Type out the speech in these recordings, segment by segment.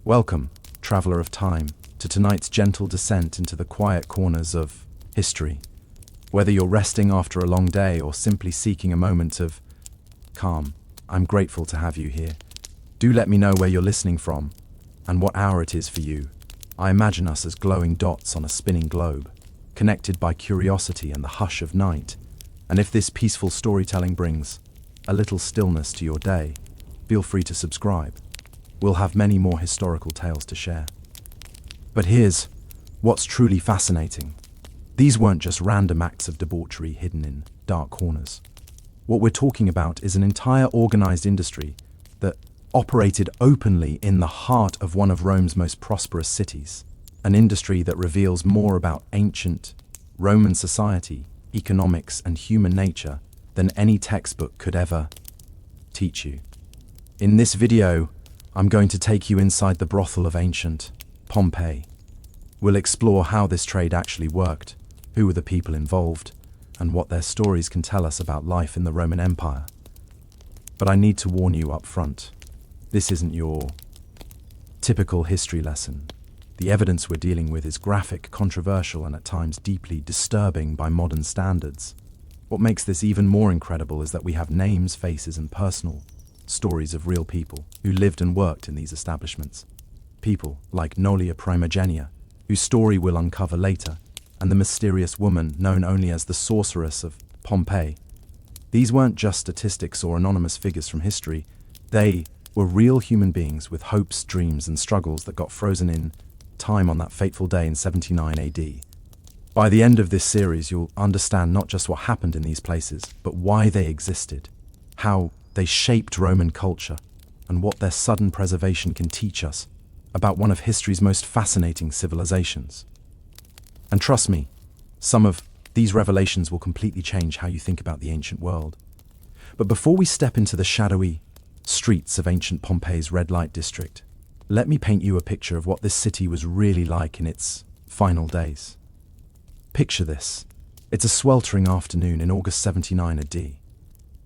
Welcome, traveler of time, to tonight's gentle descent into the quiet corners of history. Whether you're resting after a long day or simply seeking a moment of calm, I'm grateful to have you here. Do let me know where you're listening from and what hour it is for you. I imagine us as glowing dots on a spinning globe, connected by curiosity and the hush of night. And if this peaceful storytelling brings a little stillness to your day, feel free to subscribe. We'll have many more historical tales to share. But here's what's truly fascinating. These weren't just random acts of debauchery hidden in dark corners. What we're talking about is an entire organized industry that operated openly in the heart of one of Rome's most prosperous cities. An industry that reveals more about ancient Roman society, economics, and human nature than any textbook could ever teach you. In this video, I'm going to take you inside the brothel of ancient Pompeii. We'll explore how this trade actually worked, who were the people involved, and what their stories can tell us about life in the Roman Empire. But I need to warn you up front. This isn't your typical history lesson. The evidence we're dealing with is graphic, controversial, and at times deeply disturbing by modern standards. What makes this even more incredible is that we have names, faces, and personal stories of real people who lived and worked in these establishments. People like Nolia Primogenia, whose story we'll uncover later, and the mysterious woman known only as the sorceress of Pompeii. These weren't just statistics or anonymous figures from history. They were real human beings with hopes, dreams, and struggles that got frozen in time on that fateful day in 79 AD. By the end of this series, you'll understand not just what happened in these places, but why they existed, how they shaped Roman culture, and what their sudden preservation can teach us about one of history's most fascinating civilizations. And trust me, some of these revelations will completely change how you think about the ancient world. But before we step into the shadowy streets of ancient Pompeii's red light district, let me paint you a picture of what this city was really like in its final days. Picture this. It's a sweltering afternoon in August 79 AD.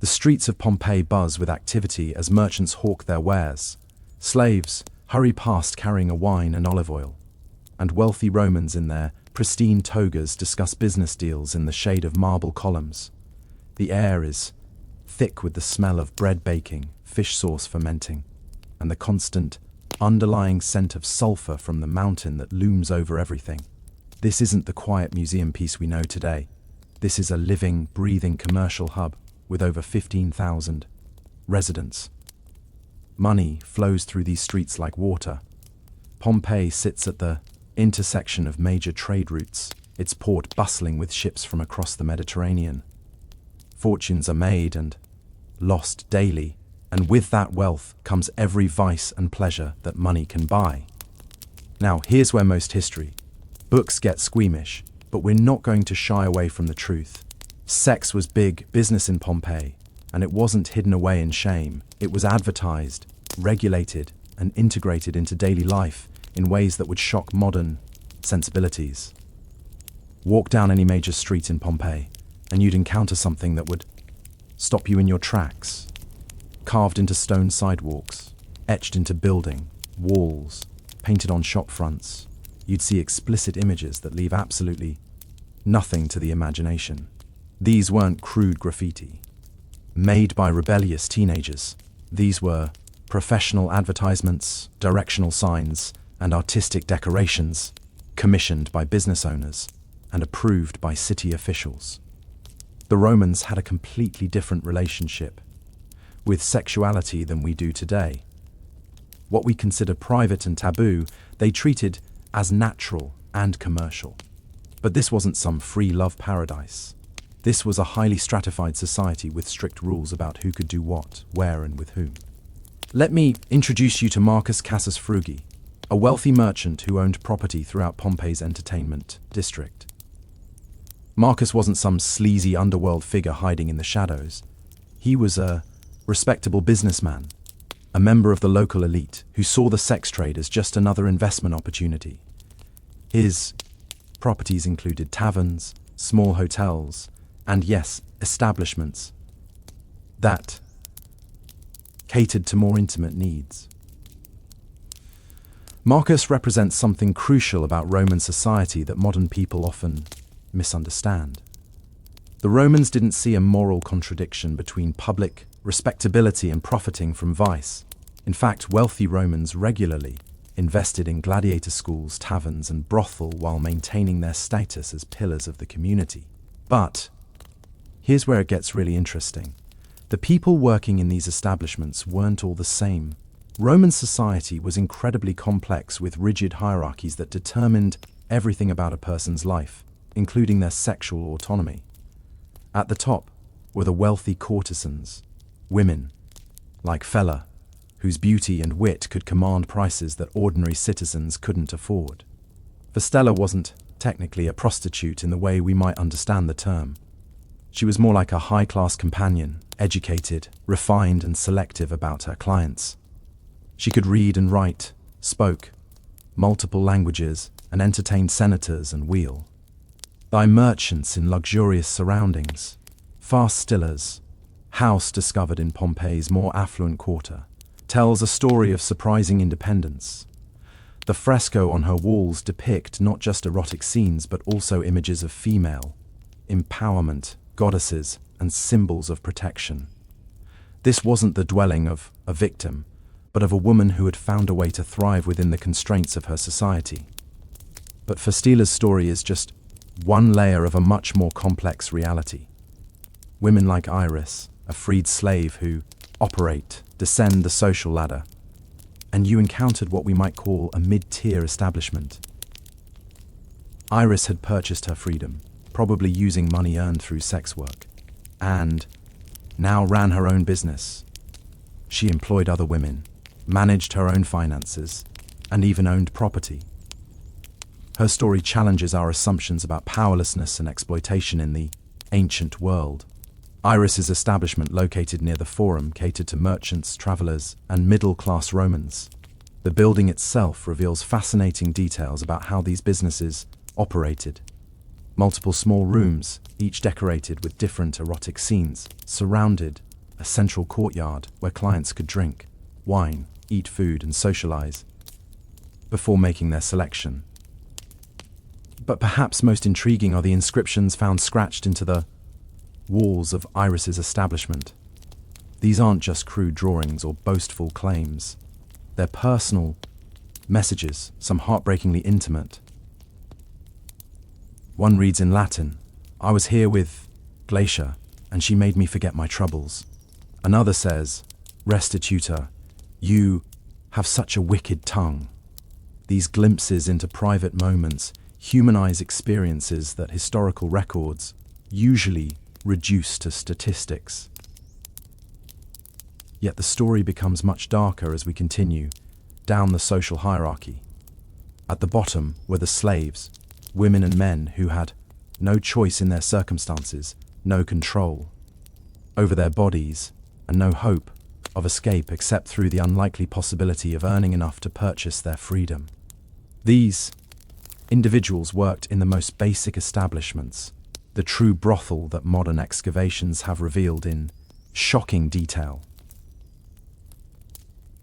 The streets of Pompeii buzz with activity as merchants hawk their wares. Slaves hurry past carrying a wine and olive oil, and wealthy Romans in their pristine togas discuss business deals in the shade of marble columns. The air is thick with the smell of bread baking, fish sauce fermenting, and the constant underlying scent of sulfur from the mountain that looms over everything. This isn't the quiet museum piece we know today. This is a living, breathing commercial hub with over 15,000 residents. Money flows through these streets like water. Pompeii sits at the intersection of major trade routes, its port bustling with ships from across the Mediterranean. Fortunes are made and lost daily, and with that wealth comes every vice and pleasure that money can buy. Now, here's where most history books get squeamish, but we're not going to shy away from the truth. Sex was big business in Pompeii, and it wasn't hidden away in shame. It was advertised, regulated, and integrated into daily life in ways that would shock modern sensibilities. Walk down any major street in Pompeii, and you'd encounter something that would stop you in your tracks. Carved into stone sidewalks, etched into building walls, painted on shop fronts, you'd see explicit images that leave absolutely nothing to the imagination. These weren't crude graffiti made by rebellious teenagers. These were professional advertisements, directional signs, and artistic decorations commissioned by business owners and approved by city officials. The Romans had a completely different relationship with sexuality than we do today. What we consider private and taboo, they treated as natural and commercial. But this wasn't some free love paradise. This was a highly stratified society with strict rules about who could do what, where, and with whom. Let me introduce you to Marcus Cassus Frugi, a wealthy merchant who owned property throughout Pompeii's entertainment district. Marcus wasn't some sleazy underworld figure hiding in the shadows. He was a respectable businessman, a member of the local elite who saw the sex trade as just another investment opportunity. His properties included taverns, small hotels, and yes, establishments that catered to more intimate needs. Marcus represents something crucial about Roman society that modern people often misunderstand. The Romans didn't see a moral contradiction between public respectability and profiting from vice. In fact, wealthy Romans regularly invested in gladiator schools, taverns, and brothel while maintaining their status as pillars of the community. But here's where it gets really interesting. The people working in these establishments weren't all the same. Roman society was incredibly complex with rigid hierarchies that determined everything about a person's life, including their sexual autonomy. At the top were the wealthy courtesans, women, like Fella, whose beauty and wit could command prices that ordinary citizens couldn't afford. Festella wasn't technically a prostitute in the way we might understand the term. She was more like a high-class companion, educated, refined, and selective about her clients. She could read and write, spoke multiple languages, and entertained senators and wheel. Thy merchants in luxurious surroundings, fast stillers, house discovered in Pompeii's more affluent quarter, tells a story of surprising independence. The fresco on her walls depict not just erotic scenes but also images of female empowerment, goddesses, and symbols of protection. This wasn't the dwelling of a victim, but of a woman who had found a way to thrive within the constraints of her society. But Festilla's story is just one layer of a much more complex reality. Women like Iris, a freed slave who descend the social ladder, and you encountered what we might call a mid-tier establishment. Iris had purchased her freedom, probably using money earned through sex work, and now ran her own business. She employed other women, managed her own finances, and even owned property. Her story challenges our assumptions about powerlessness and exploitation in the ancient world. Iris's establishment, located near the Forum, catered to merchants, travelers, and middle-class Romans. The building itself reveals fascinating details about how these businesses operated. Multiple small rooms, each decorated with different erotic scenes, surrounded a central courtyard where clients could drink wine, eat food, and socialize before making their selection. But perhaps most intriguing are the inscriptions found scratched into the walls of Iris's establishment. These aren't just crude drawings or boastful claims. They're personal messages, some heartbreakingly intimate. One reads in Latin, "I was here with Glacia, and she made me forget my troubles." Another says, "Restituta, you have such a wicked tongue." These glimpses into private moments humanize experiences that historical records usually reduce to statistics. Yet the story becomes much darker as we continue down the social hierarchy. At the bottom were the slaves, women and men who had no choice in their circumstances, no control over their bodies, and no hope of escape except through the unlikely possibility of earning enough to purchase their freedom. These individuals worked in the most basic establishments, the true brothel that modern excavations have revealed in shocking detail.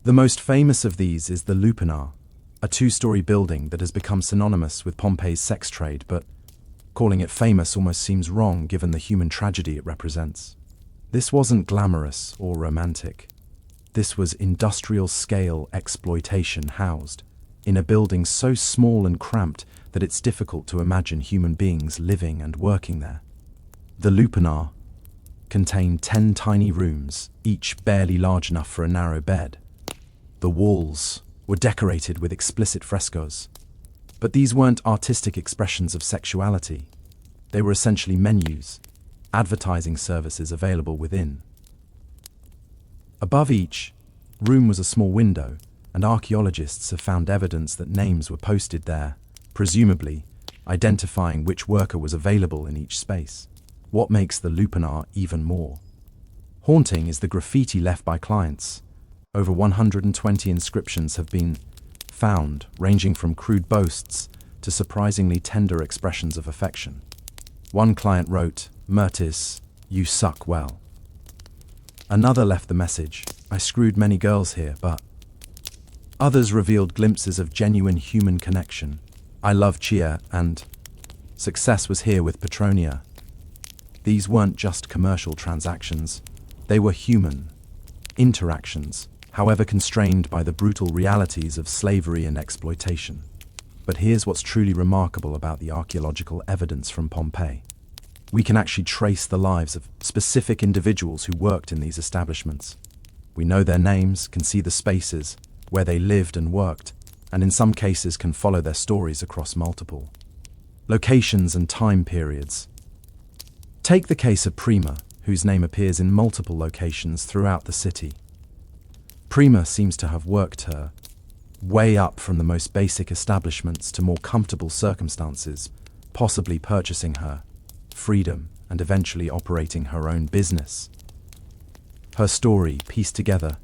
The most famous of these is the Lupanar, a two-story building that has become synonymous with Pompeii's sex trade, but calling it famous almost seems wrong given the human tragedy it represents. This wasn't glamorous or romantic. This was industrial-scale exploitation housed in a building so small and cramped that it's difficult to imagine human beings living and working there. The Lupanar contained 10 tiny rooms, each barely large enough for a narrow bed. The walls were decorated with explicit frescoes, but these weren't artistic expressions of sexuality. They were essentially menus, advertising services available within. Above each room was a small window, and archaeologists have found evidence that names were posted there, presumably identifying which worker was available in each space. What makes the Lupanar even more haunting is the graffiti left by clients. Over 120 inscriptions have been found, ranging from crude boasts to surprisingly tender expressions of affection. One client wrote, "Mirtis, you suck well." Another left the message, "I screwed many girls here, but..." Others revealed glimpses of genuine human connection. I love Chia, and success was here with Petronia. These weren't just commercial transactions, they were human interactions, however constrained by the brutal realities of slavery and exploitation. But here's what's truly remarkable about the archaeological evidence from Pompeii. We can actually trace the lives of specific individuals who worked in these establishments. We know their names, can see the spaces where they lived and worked, and in some cases can follow their stories across multiple locations and time periods. Take the case of Prima, whose name appears in multiple locations throughout the city. Prima seems to have worked her way up from the most basic establishments to more comfortable circumstances, possibly purchasing her freedom and eventually operating her own business. Her story, pieced together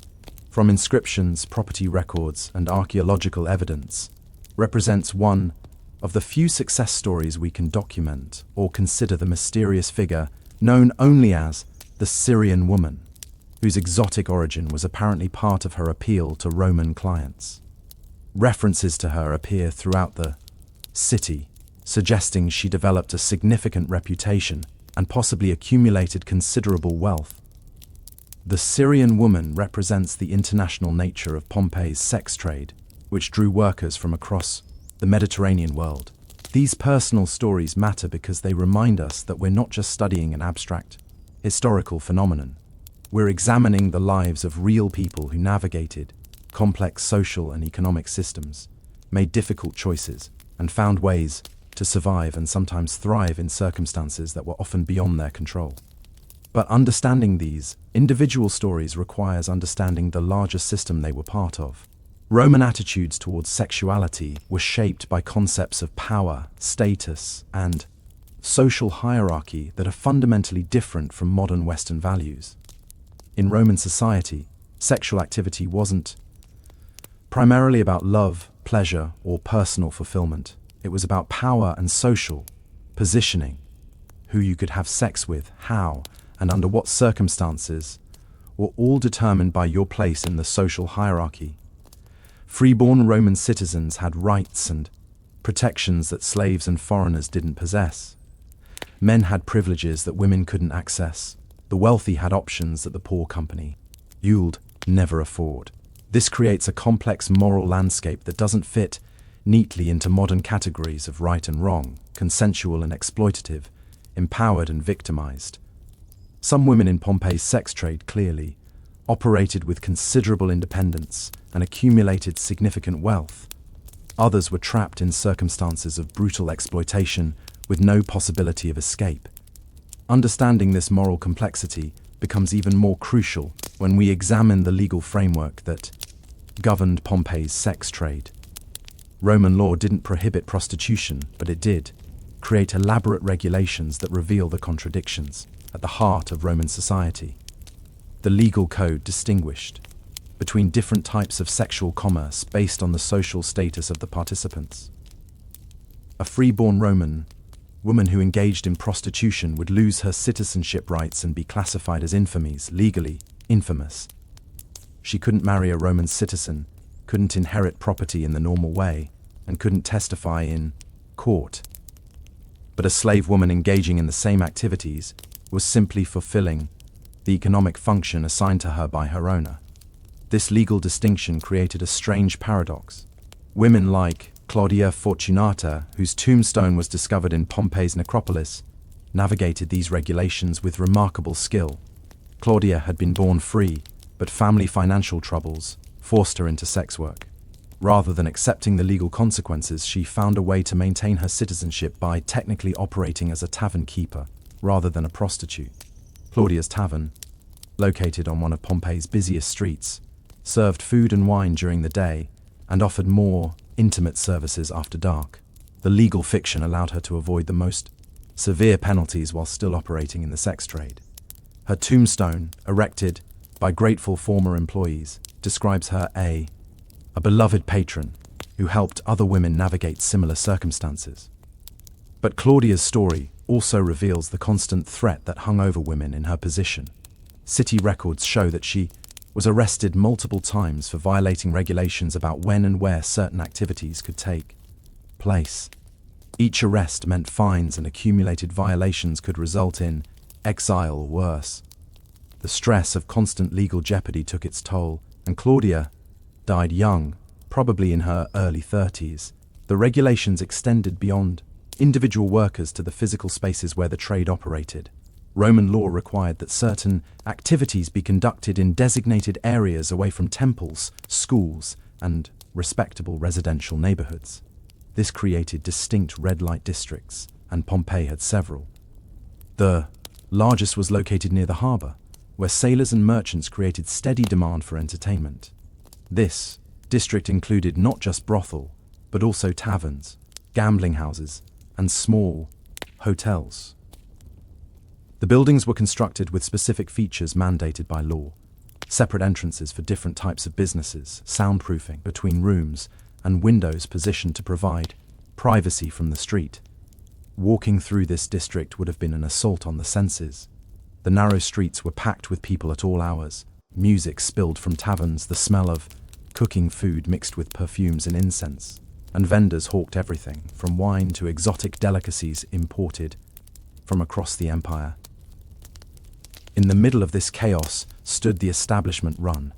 from inscriptions, property records, and archaeological evidence, represents one of the few success stories we can document or consider the mysterious figure known only as the Syrian woman, whose exotic origin was apparently part of her appeal to Roman clients. References to her appear throughout the city, suggesting she developed a significant reputation and possibly accumulated considerable wealth. The Syrian woman represents the international nature of Pompeii's sex trade, which drew workers from across the Mediterranean world. These personal stories matter because they remind us that we're not just studying an abstract historical phenomenon. We're examining the lives of real people who navigated complex social and economic systems, made difficult choices, and found ways to survive and sometimes thrive in circumstances that were often beyond their control. But understanding these individual stories requires understanding the larger system they were part of. Roman attitudes towards sexuality were shaped by concepts of power, status, and social hierarchy that are fundamentally different from modern Western values. In Roman society, sexual activity wasn't primarily about love, pleasure, or personal fulfillment. It was about power and social positioning, who you could have sex with, how, and under what circumstances, were all determined by your place in the social hierarchy. Freeborn Roman citizens had rights and protections that slaves and foreigners didn't possess. Men had privileges that women couldn't access. The wealthy had options that the poor company you'd never afford. This creates a complex moral landscape that doesn't fit neatly into modern categories of right and wrong, consensual and exploitative, empowered and victimized. Some women in Pompeii's sex trade clearly operated with considerable independence and accumulated significant wealth. Others were trapped in circumstances of brutal exploitation with no possibility of escape. Understanding this moral complexity becomes even more crucial when we examine the legal framework that governed Pompeii's sex trade. Roman law didn't prohibit prostitution, but it did create elaborate regulations that reveal the contradictions at the heart of Roman society. The legal code distinguished between different types of sexual commerce based on the social status of the participants. A freeborn Roman woman who engaged in prostitution would lose her citizenship rights and be classified as infames, legally infamous. She couldn't marry a Roman citizen, couldn't inherit property in the normal way, and couldn't testify in court. But a slave woman engaging in the same activities was simply fulfilling the economic function assigned to her by her owner. This legal distinction created a strange paradox. Women like Claudia Fortunata, whose tombstone was discovered in Pompeii's necropolis, navigated these regulations with remarkable skill. Claudia had been born free, but family financial troubles forced her into sex work. Rather than accepting the legal consequences, she found a way to maintain her citizenship by technically operating as a tavern keeper rather than a prostitute. Claudia's tavern, located on one of Pompeii's busiest streets, served food and wine during the day and offered more intimate services after dark. The legal fiction allowed her to avoid the most severe penalties while still operating in the sex trade. Her tombstone, erected by grateful former employees, describes her a beloved patron who helped other women navigate similar circumstances. But Claudia's story also reveals the constant threat that hung over women in her position. City records show that she was arrested multiple times for violating regulations about when and where certain activities could take place. Each arrest meant fines, and accumulated violations could result in exile or worse. The stress of constant legal jeopardy took its toll, and Claudia died young, probably in her early 30s. The regulations extended beyond individual workers to the physical spaces where the trade operated. Roman law required that certain activities be conducted in designated areas away from temples, schools, and respectable residential neighborhoods. This created distinct red light districts, and Pompeii had several. The largest was located near the harbor, where sailors and merchants created steady demand for entertainment. This district included not just brothel, but also taverns, gambling houses, and small hotels. The buildings were constructed with specific features mandated by law: separate entrances for different types of businesses, soundproofing between rooms, and windows positioned to provide privacy from the street. Walking through this district would have been an assault on the senses. The narrow streets were packed with people at all hours. Music spilled from taverns, the smell of cooking food mixed with perfumes and incense, and vendors hawked everything from wine to exotic delicacies imported from across the empire. In the middle of this chaos stood the establishment run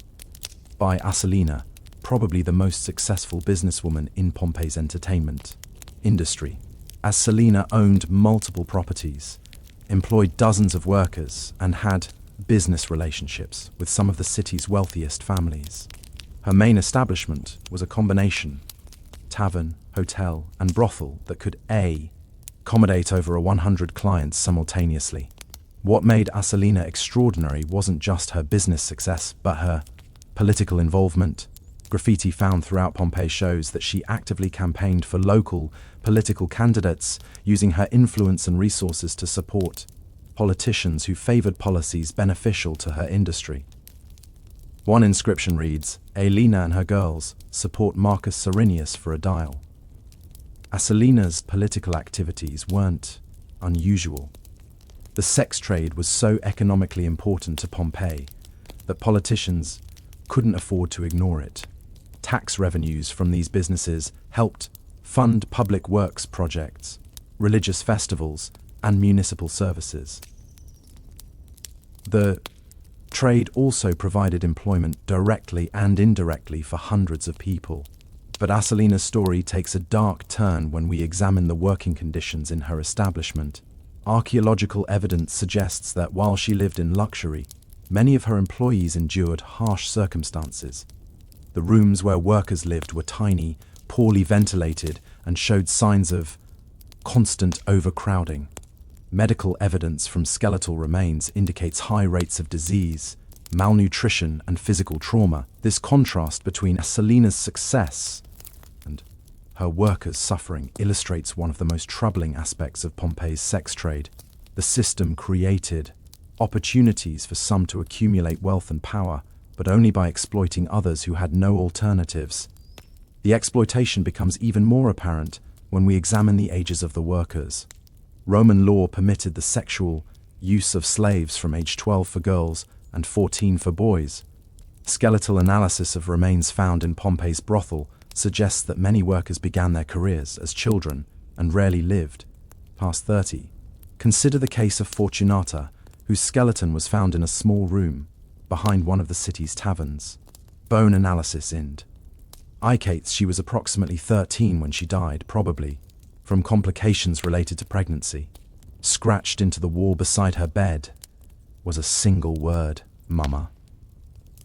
by Asalina, probably the most successful businesswoman in Pompeii's entertainment industry. Asalina owned multiple properties, employed dozens of workers, and had business relationships with some of the city's wealthiest families. Her main establishment was a combination tavern, hotel, and brothel that could accommodate over 100 clients simultaneously. What made Asalina extraordinary wasn't just her business success, but her political involvement. Graffiti found throughout Pompeii shows that she actively campaigned for local political candidates, using her influence and resources to support politicians who favored policies beneficial to her industry. One inscription reads, "Aelina and her girls support Marcus Cyrenius for a dial." Asalina's political activities weren't unusual. The sex trade was so economically important to Pompeii that politicians couldn't afford to ignore it. Tax revenues from these businesses helped fund public works projects, religious festivals, and municipal services. The trade also provided employment directly and indirectly for hundreds of people. But Asalina's story takes a dark turn when we examine the working conditions in her establishment. Archaeological evidence suggests that while she lived in luxury, many of her employees endured harsh circumstances. The rooms where workers lived were tiny, poorly ventilated, and showed signs of constant overcrowding. Medical evidence from skeletal remains indicates high rates of disease, malnutrition, and physical trauma. This contrast between Asalina's success and her workers' suffering illustrates one of the most troubling aspects of Pompeii's sex trade. The system created opportunities for some to accumulate wealth and power, but only by exploiting others who had no alternatives. The exploitation becomes even more apparent when we examine the ages of the workers. Roman law permitted the sexual use of slaves from age 12 for girls and 14 for boys. Skeletal analysis of remains found in Pompeii's brothel suggests that many workers began their careers as children and rarely lived past 30. Consider the case of Fortunata, whose skeleton was found in a small room behind one of the city's taverns. Bone analysis indicates she was approximately 13 when she died, probably from complications related to pregnancy. Scratched into the wall beside her bed was a single word: Mama.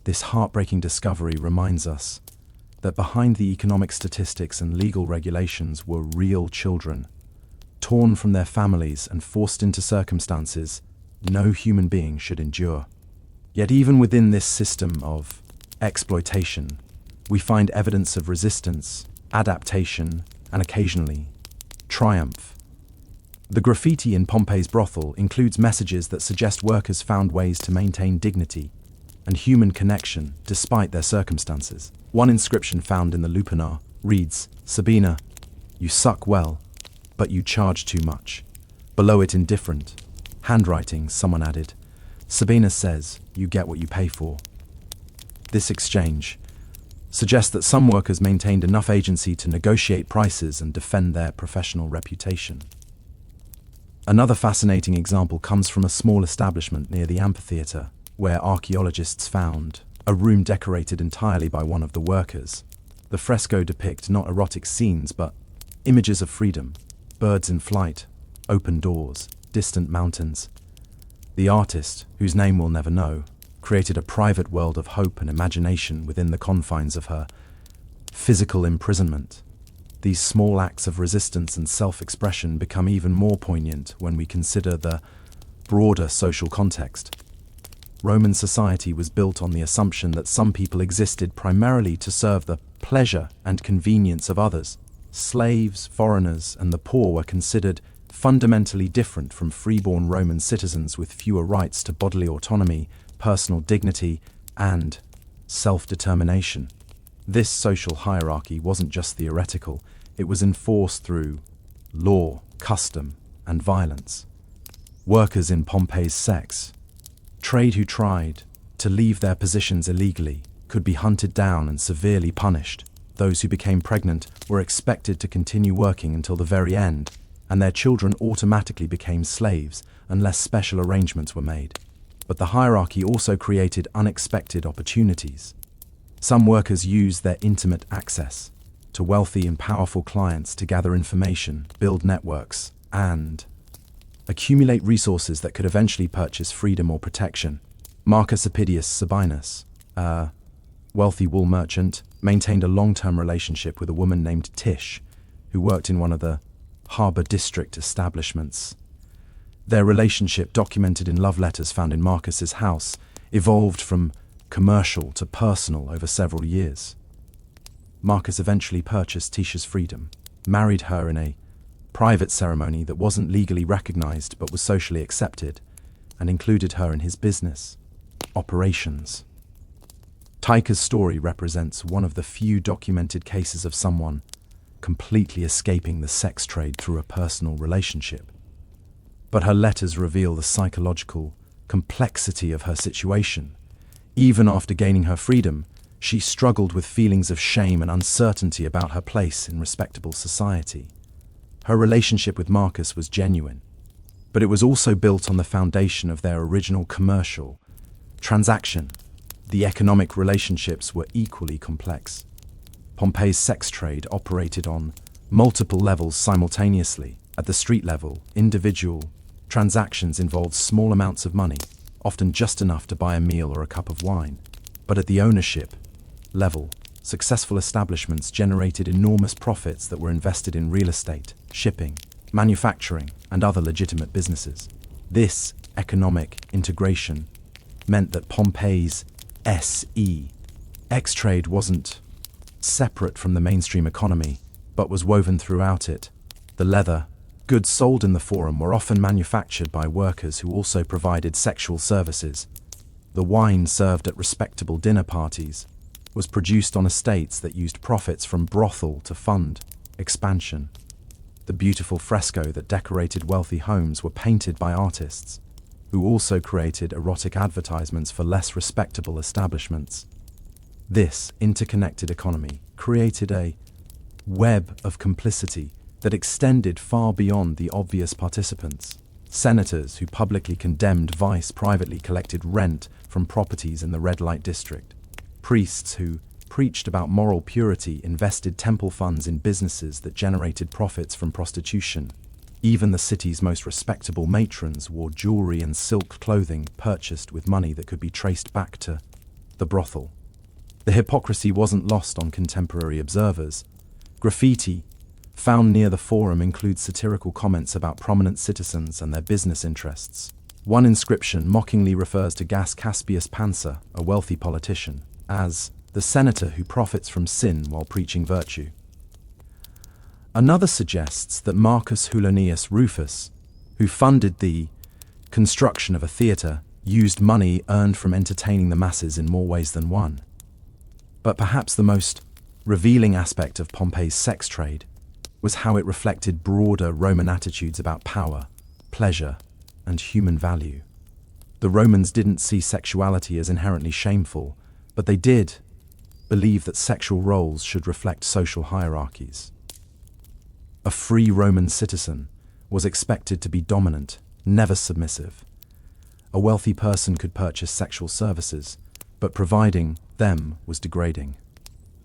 This heartbreaking discovery reminds us that behind the economic statistics and legal regulations were real children, torn from their families and forced into circumstances no human being should endure. Yet even within this system of exploitation, we find evidence of resistance, adaptation, and occasionally triumph. The graffiti in Pompeii's brothel includes messages that suggest workers found ways to maintain dignity and human connection despite their circumstances. One inscription found in the lupanar reads, "Sabina, you suck well, but you charge too much." Below it, in different handwriting, someone added, "Sabina says you get what you pay for." This exchange suggests that some workers maintained enough agency to negotiate prices and defend their professional reputation. Another fascinating example comes from a small establishment near the amphitheater, where archaeologists found a room decorated entirely by one of the workers. The fresco depicts not erotic scenes, but images of freedom, birds in flight, open doors, distant mountains. The artist, whose name we'll never know, created a private world of hope and imagination within the confines of her physical imprisonment. These small acts of resistance and self-expression become even more poignant when we consider the broader social context. Roman society was built on the assumption that some people existed primarily to serve the pleasure and convenience of others. Slaves, foreigners, and the poor were considered fundamentally different from freeborn Roman citizens with fewer rights to bodily autonomy, personal dignity, and self-determination. This social hierarchy wasn't just theoretical, it was enforced through law, custom, and violence. Workers in Pompeii's sex trade who tried to leave their positions illegally could be hunted down and severely punished. Those who became pregnant were expected to continue working until the very end, and their children automatically became slaves unless special arrangements were made. But the hierarchy also created unexpected opportunities. Some workers used their intimate access to wealthy and powerful clients to gather information, build networks, and accumulate resources that could eventually purchase freedom or protection. Marcus Appidius Sabinus, a wealthy wool merchant, maintained a long-term relationship with a woman named Tish, who worked in one of the Harbour District establishments. Their relationship, documented in love letters found in Marcus's house, evolved from commercial to personal over several years. Marcus eventually purchased Tish's freedom, married her in a private ceremony that wasn't legally recognized but was socially accepted, and included her in his business operations. Taika's story represents one of the few documented cases of someone completely escaping the sex trade through a personal relationship. But her letters reveal the psychological complexity of her situation. Even after gaining her freedom, she struggled with feelings of shame and uncertainty about her place in respectable society. Her relationship with Marcus was genuine, but it was also built on the foundation of their original commercial transaction. The economic relationships were equally complex. Pompeii's sex trade operated on multiple levels simultaneously. At the street level, individual transactions involved small amounts of money, often just enough to buy a meal or a cup of wine. But at the ownership level, successful establishments generated enormous profits that were invested in real estate, shipping, manufacturing, and other legitimate businesses. This economic integration meant that Pompeii's sex trade wasn't separate from the mainstream economy, but was woven throughout it. The leather goods sold in the forum were often manufactured by workers who also provided sexual services. The wine served at respectable dinner parties was produced on estates that used profits from brothel to fund expansion. The beautiful fresco that decorated wealthy homes were painted by artists, who also created erotic advertisements for less respectable establishments. This interconnected economy created a web of complicity that extended far beyond the obvious participants. Senators who publicly condemned vice privately collected rent from properties in the red light district. Priests who preached about moral purity invested temple funds in businesses that generated profits from prostitution. Even the city's most respectable matrons wore jewelry and silk clothing purchased with money that could be traced back to the brothel. The hypocrisy wasn't lost on contemporary observers. Graffiti found near the forum includes satirical comments about prominent citizens and their business interests. One inscription mockingly refers to Gas Caspius Pansa, a wealthy politician, as the senator who profits from sin while preaching virtue. Another suggests that Marcus Hulanius Rufus, who funded the construction of a theatre, used money earned from entertaining the masses in more ways than one. But perhaps the most revealing aspect of Pompeii's sex trade was how it reflected broader Roman attitudes about power, pleasure, and human value. The Romans didn't see sexuality as inherently shameful, but they did believe that sexual roles should reflect social hierarchies. A free Roman citizen was expected to be dominant, never submissive. A wealthy person could purchase sexual services, but providing them was degrading.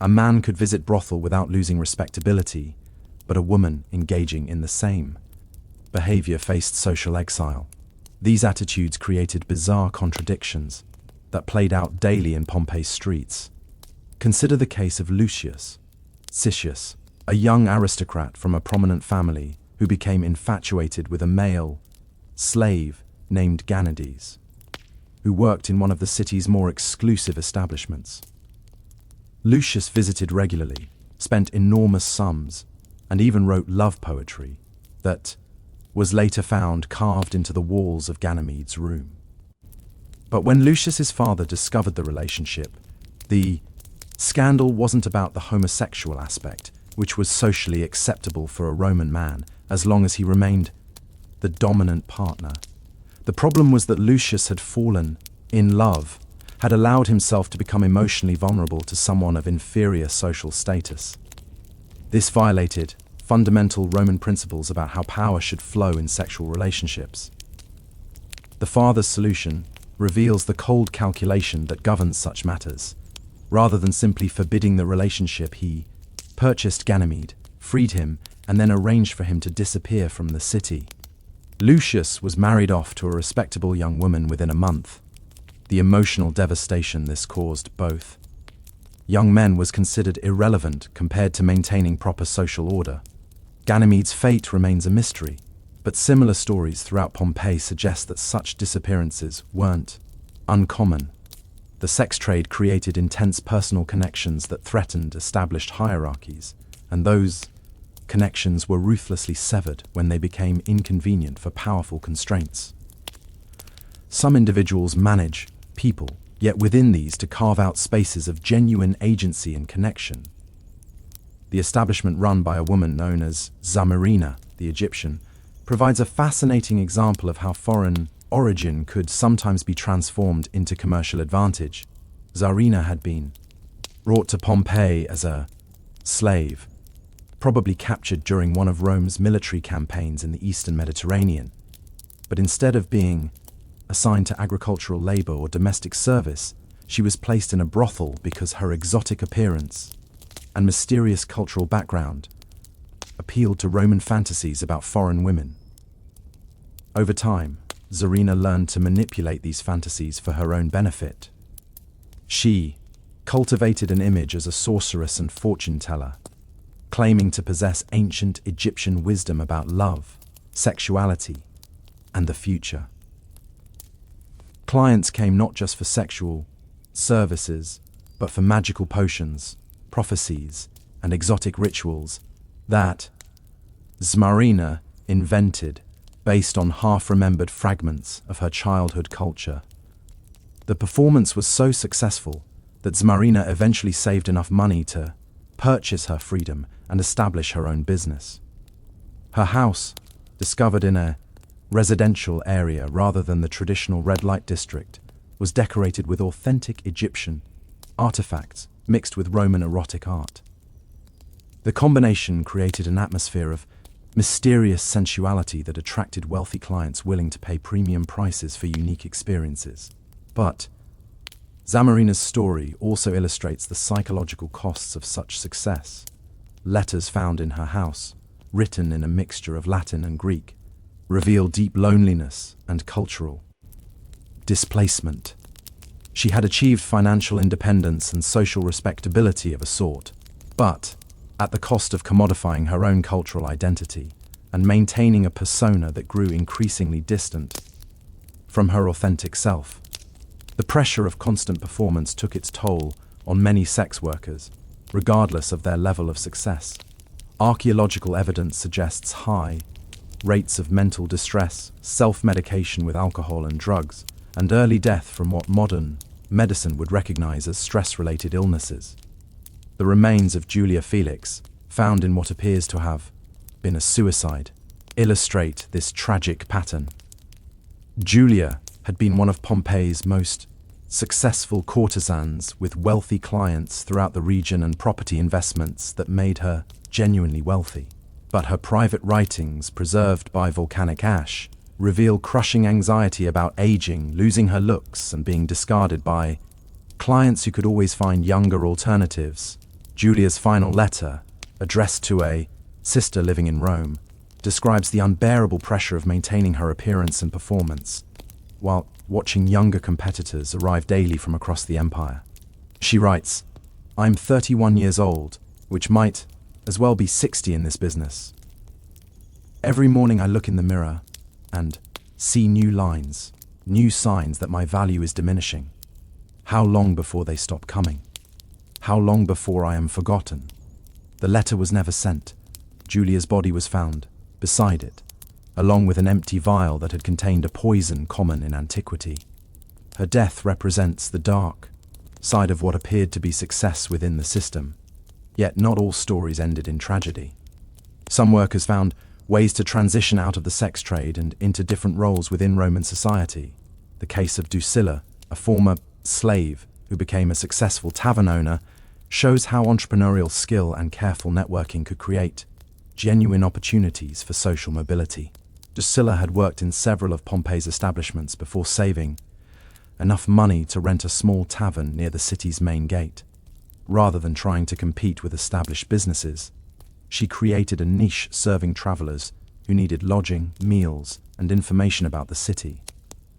A man could visit brothel without losing respectability, but a woman engaging in the same behavior faced social exile. These attitudes created bizarre contradictions that played out daily in Pompeii's streets. Consider the case of Lucius Cicius, a young aristocrat from a prominent family who became infatuated with a male slave named Ganades, who worked in one of the city's more exclusive establishments. Lucius visited regularly, spent enormous sums, and even wrote love poetry that was later found carved into the walls of Ganymede's room. But when Lucius's father discovered the relationship, the scandal wasn't about the homosexual aspect, which was socially acceptable for a Roman man as long as he remained the dominant partner. The problem was that Lucius had fallen in love, had allowed himself to become emotionally vulnerable to someone of inferior social status. This violated fundamental Roman principles about how power should flow in sexual relationships. The father's solution reveals the cold calculation that governs such matters. Rather than simply forbidding the relationship, he purchased Ganymede, freed him, and then arranged for him to disappear from the city. Lucius was married off to a respectable young woman within a month. The emotional devastation this caused both young men was considered irrelevant compared to maintaining proper social order. Ganymede's fate remains a mystery, but similar stories throughout Pompeii suggest that such disappearances weren't uncommon. The sex trade created intense personal connections that threatened established hierarchies, and those connections were ruthlessly severed when they became inconvenient for powerful constraints. Some individuals manage people, yet within these to carve out spaces of genuine agency and connection. The establishment run by a woman known as Zamarina, the Egyptian, provides a fascinating example of how foreign origin could sometimes be transformed into commercial advantage. Zarina had been brought to Pompeii as a slave, probably captured during one of Rome's military campaigns in the eastern Mediterranean. But instead of being assigned to agricultural labor or domestic service, she was placed in a brothel because her exotic appearance and mysterious cultural background appealed to Roman fantasies about foreign women. Over time, Zarina learned to manipulate these fantasies for her own benefit. She cultivated an image as a sorceress and fortune teller, claiming to possess ancient Egyptian wisdom about love, sexuality, and the future. Clients came not just for sexual services, but for magical potions, prophecies, and exotic rituals that Zmarina invented based on half-remembered fragments of her childhood culture. The performance was so successful that Zmarina eventually saved enough money to purchase her freedom and establish her own business. Her house, discovered in a residential area rather than the traditional red light district, was decorated with authentic Egyptian artifacts mixed with Roman erotic art. The combination created an atmosphere of mysterious sensuality that attracted wealthy clients willing to pay premium prices for unique experiences. But Zamarina's story also illustrates the psychological costs of such success. Letters found in her house, written in a mixture of Latin and Greek, reveal deep loneliness and cultural displacement. She had achieved financial independence and social respectability of a sort, but at the cost of commodifying her own cultural identity and maintaining a persona that grew increasingly distant from her authentic self. The pressure of constant performance took its toll on many sex workers, regardless of their level of success. Archaeological evidence suggests high rates of mental distress, self-medication with alcohol and drugs, and early death from what modern medicine would recognize as stress-related illnesses. The remains of Julia Felix, found in what appears to have been a suicide, illustrate this tragic pattern. Julia had been one of Pompeii's most successful courtesans with wealthy clients throughout the region and property investments that made her genuinely wealthy. But her private writings, preserved by volcanic ash, reveal crushing anxiety about aging, losing her looks, and being discarded by clients who could always find younger alternatives. Julia's final letter, addressed to a sister living in Rome, describes the unbearable pressure of maintaining her appearance and performance, while watching younger competitors arrive daily from across the empire. She writes, "I'm 31 years old, which might as well be 60 in this business. Every morning I look in the mirror and see new lines, new signs that my value is diminishing. How long before they stop coming? How long before I am forgotten?" The letter was never sent. Julia's body was found beside it, along with an empty vial that had contained a poison common in antiquity. Her death represents the dark side of what appeared to be success within the system. Yet not all stories ended in tragedy. Some workers found ways to transition out of the sex trade and into different roles within Roman society. The case of Drusilla, a former slave who became a successful tavern owner, shows how entrepreneurial skill and careful networking could create genuine opportunities for social mobility. Drusilla had worked in several of Pompeii's establishments before saving enough money to rent a small tavern near the city's main gate. Rather than trying to compete with established businesses, she created a niche serving travelers who needed lodging, meals, and information about the city.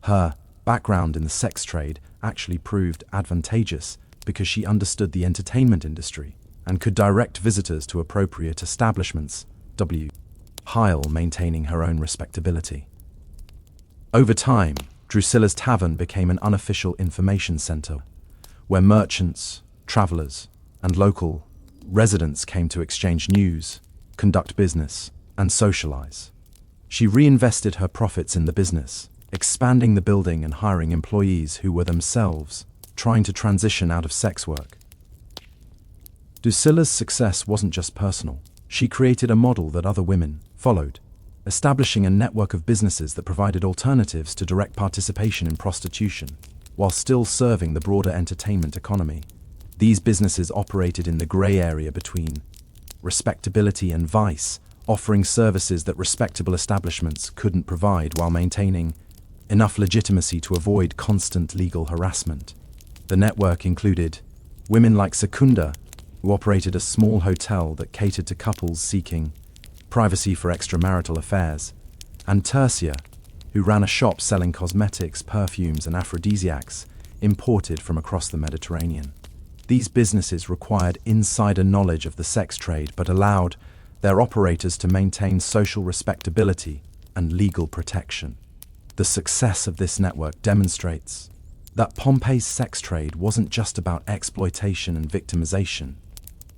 Her background in the sex trade actually proved advantageous because she understood the entertainment industry and could direct visitors to appropriate establishments, while maintaining her own respectability. Over time, Drusilla's tavern became an unofficial information center where merchants, travelers, and local residents came to exchange news, conduct business, and socialize. She reinvested her profits in the business, expanding the building and hiring employees who were themselves trying to transition out of sex work. Drusilla's success wasn't just personal. She created a model that other women followed, establishing a network of businesses that provided alternatives to direct participation in prostitution, while still serving the broader entertainment economy. These businesses operated in the gray area between respectability and vice, offering services that respectable establishments couldn't provide while maintaining enough legitimacy to avoid constant legal harassment. The network included women like Secunda, who operated a small hotel that catered to couples seeking privacy for extramarital affairs, and Tertia, who ran a shop selling cosmetics, perfumes, and aphrodisiacs imported from across the Mediterranean. These businesses required insider knowledge of the sex trade but allowed their operators to maintain social respectability and legal protection. The success of this network demonstrates that Pompeii's sex trade wasn't just about exploitation and victimization.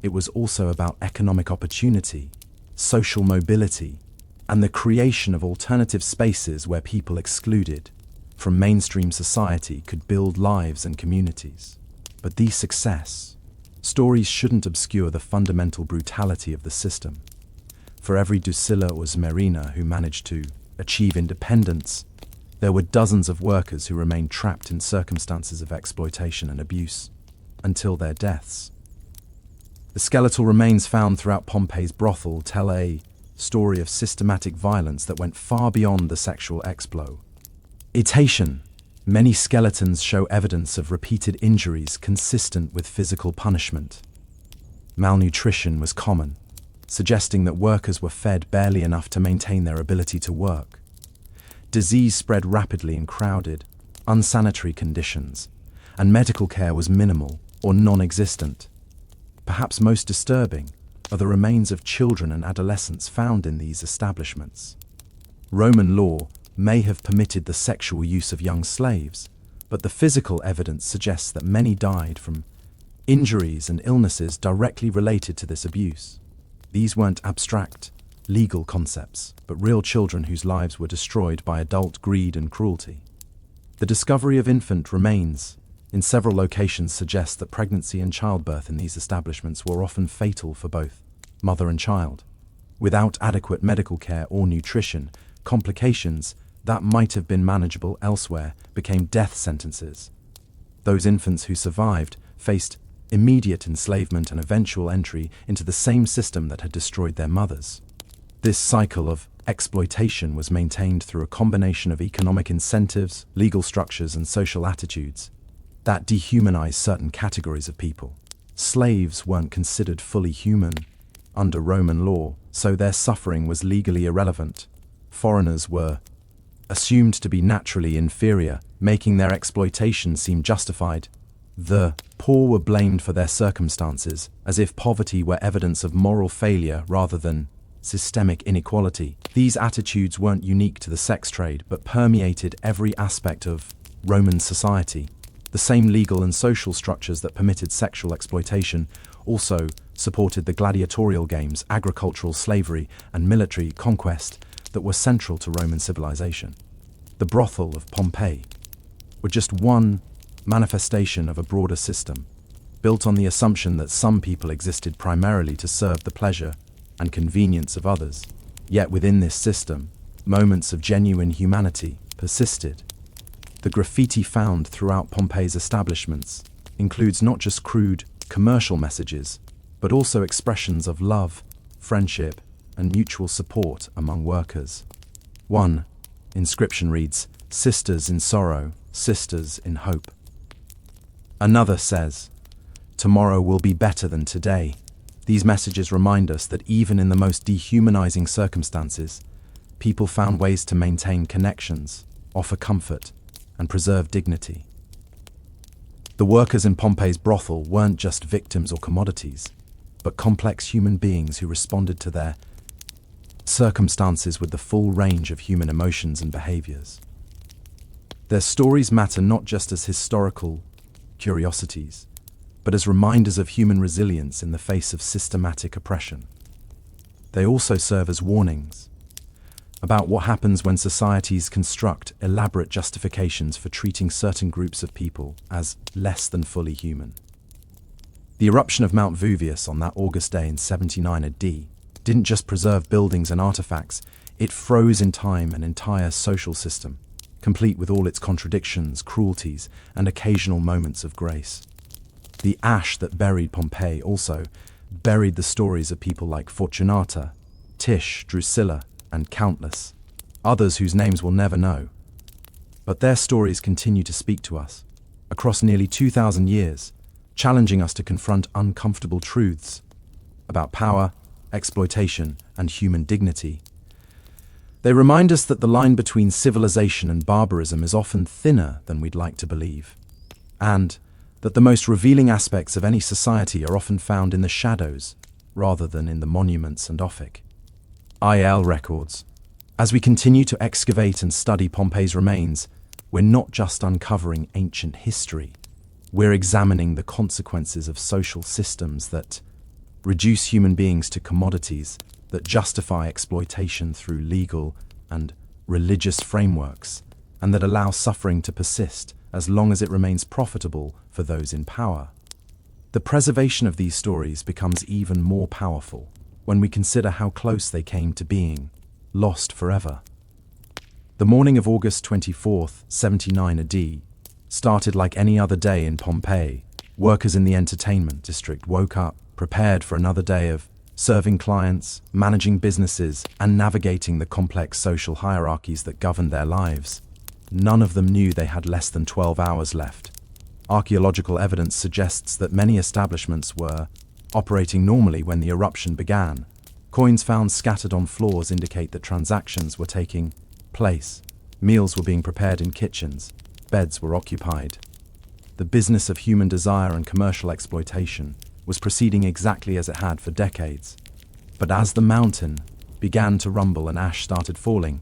It was also about economic opportunity, social mobility, and the creation of alternative spaces where people excluded from mainstream society could build lives and communities. But these success stories shouldn't obscure the fundamental brutality of the system. For every Drusilla or Smerina who managed to achieve independence, there were dozens of workers who remained trapped in circumstances of exploitation and abuse until their deaths. The skeletal remains found throughout Pompeii's brothel tell a story of systematic violence that went far beyond the sexual exploitation. Many skeletons show evidence of repeated injuries consistent with physical punishment. Malnutrition was common, suggesting that workers were fed barely enough to maintain their ability to work. Disease spread rapidly in crowded, unsanitary conditions, and medical care was minimal or non-existent. Perhaps most disturbing are the remains of children and adolescents found in these establishments. Roman law may have permitted the sexual use of young slaves, but the physical evidence suggests that many died from injuries and illnesses directly related to this abuse. These weren't abstract, legal concepts, but real children whose lives were destroyed by adult greed and cruelty. The discovery of infant remains in several locations suggests that pregnancy and childbirth in these establishments were often fatal for both mother and child. Without adequate medical care or nutrition, complications that might have been manageable elsewhere became death sentences. Those infants who survived faced immediate enslavement and eventual entry into the same system that had destroyed their mothers. This cycle of exploitation was maintained through a combination of economic incentives, legal structures, and social attitudes that dehumanized certain categories of people. Slaves weren't considered fully human under Roman law, so their suffering was legally irrelevant. Foreigners were assumed to be naturally inferior, making their exploitation seem justified. The poor were blamed for their circumstances, as if poverty were evidence of moral failure rather than systemic inequality. These attitudes weren't unique to the sex trade, but permeated every aspect of Roman society. The same legal and social structures that permitted sexual exploitation also supported the gladiatorial games, agricultural slavery, and military conquest that were central to Roman civilization. The brothel of Pompeii were just one manifestation of a broader system, built on the assumption that some people existed primarily to serve the pleasure and convenience of others. Yet within this system, moments of genuine humanity persisted. The graffiti found throughout Pompeii's establishments includes not just crude commercial messages, but also expressions of love, friendship, and mutual support among workers. One inscription reads, "Sisters in sorrow, sisters in hope." Another says, "Tomorrow will be better than today." These messages remind us that even in the most dehumanizing circumstances, people found ways to maintain connections, offer comfort, and preserve dignity. The workers in Pompeii's brothel weren't just victims or commodities, but complex human beings who responded to their circumstances with the full range of human emotions and behaviors. Their stories matter not just as historical curiosities, but as reminders of human resilience in the face of systematic oppression. They also serve as warnings about what happens when societies construct elaborate justifications for treating certain groups of people as less than fully human. The eruption of Mount Vesuvius on that August day in 79 AD didn't just preserve buildings and artifacts, it froze in time an entire social system, complete with all its contradictions, cruelties, and occasional moments of grace. The ash that buried Pompeii also buried the stories of people like Fortunata, Tish, Drusilla, and countless others whose names we'll never know. But their stories continue to speak to us across nearly 2,000 years, challenging us to confront uncomfortable truths about power, exploitation, and human dignity. They remind us that the line between civilization and barbarism is often thinner than we'd like to believe, and that the most revealing aspects of any society are often found in the shadows rather than in the monuments and Ophic IL records. As we continue to excavate and study Pompeii's remains, we're not just uncovering ancient history, we're examining the consequences of social systems that reduce human beings to commodities, that justify exploitation through legal and religious frameworks, and that allow suffering to persist as long as it remains profitable for those in power. The preservation of these stories becomes even more powerful when we consider how close they came to being lost forever. The morning of August 24th, 79 AD, started like any other day in Pompeii. Workers in the entertainment district woke up, prepared for another day of serving clients, managing businesses, and navigating the complex social hierarchies that governed their lives. None of them knew they had less than 12 hours left. Archaeological evidence suggests that many establishments were operating normally when the eruption began. Coins found scattered on floors indicate that transactions were taking place. Meals were being prepared in kitchens. Beds were occupied. The business of human desire and commercial exploitation was proceeding exactly as it had for decades. But as the mountain began to rumble and ash started falling,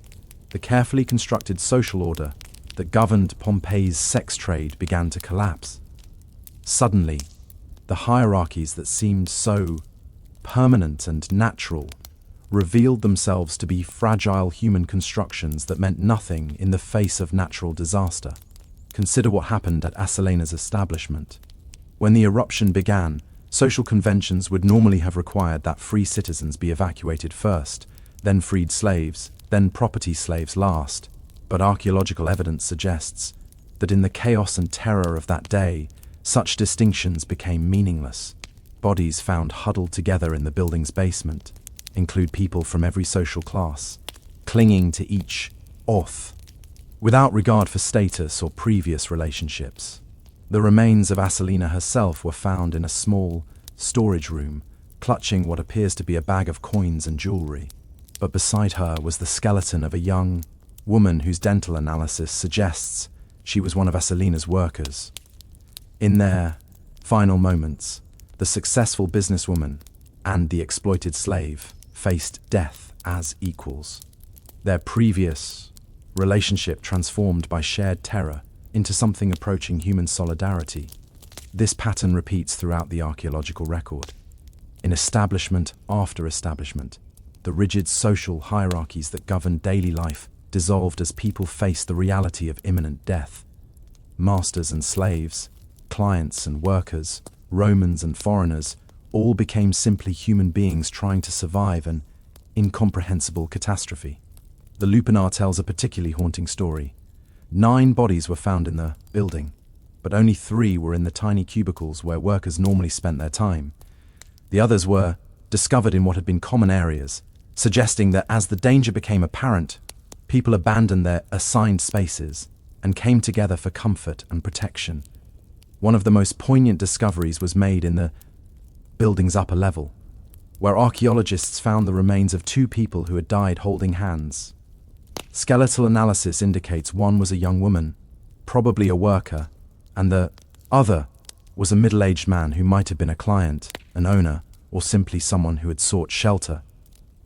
the carefully constructed social order that governed Pompeii's sex trade began to collapse. Suddenly, the hierarchies that seemed so permanent and natural revealed themselves to be fragile human constructions that meant nothing in the face of natural disaster. Consider what happened at Asilena's establishment. When the eruption began, social conventions would normally have required that free citizens be evacuated first, then freed slaves, then property slaves last. But archaeological evidence suggests that in the chaos and terror of that day, such distinctions became meaningless. Bodies found huddled together in the building's basement include people from every social class, clinging to each oath, without regard for status or previous relationships. The remains of Asalina herself were found in a small storage room, clutching what appears to be a bag of coins and jewelry. But beside her was the skeleton of a young woman whose dental analysis suggests she was one of Asalina's workers. In their final moments, the successful businesswoman and the exploited slave faced death as equals. Their previous relationship transformed by shared terror into something approaching human solidarity. This pattern repeats throughout the archaeological record. In establishment after establishment, the rigid social hierarchies that governed daily life dissolved as people faced the reality of imminent death. Masters and slaves, clients and workers, Romans and foreigners, all became simply human beings trying to survive an incomprehensible catastrophe. The Lupanar tells a particularly haunting story. 9 bodies were found in the building, but only 3 were in the tiny cubicles where workers normally spent their time. The others were discovered in what had been common areas, suggesting that as the danger became apparent, people abandoned their assigned spaces and came together for comfort and protection. One of the most poignant discoveries was made in the building's upper level, where archaeologists found the remains of 2 people who had died holding hands. Skeletal analysis indicates one was a young woman, probably a worker, and the other was a middle-aged man who might have been a client, an owner, or simply someone who had sought shelter.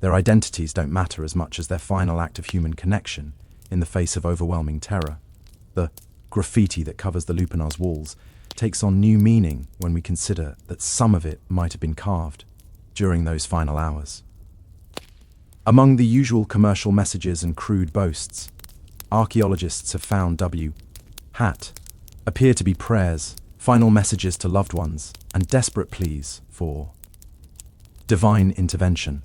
Their identities don't matter as much as their final act of human connection in the face of overwhelming terror. The graffiti that covers the Lupanar's walls takes on new meaning when we consider that some of it might have been carved during those final hours. Among the usual commercial messages and crude boasts, archaeologists have found appear to be prayers, final messages to loved ones, and desperate pleas for divine intervention.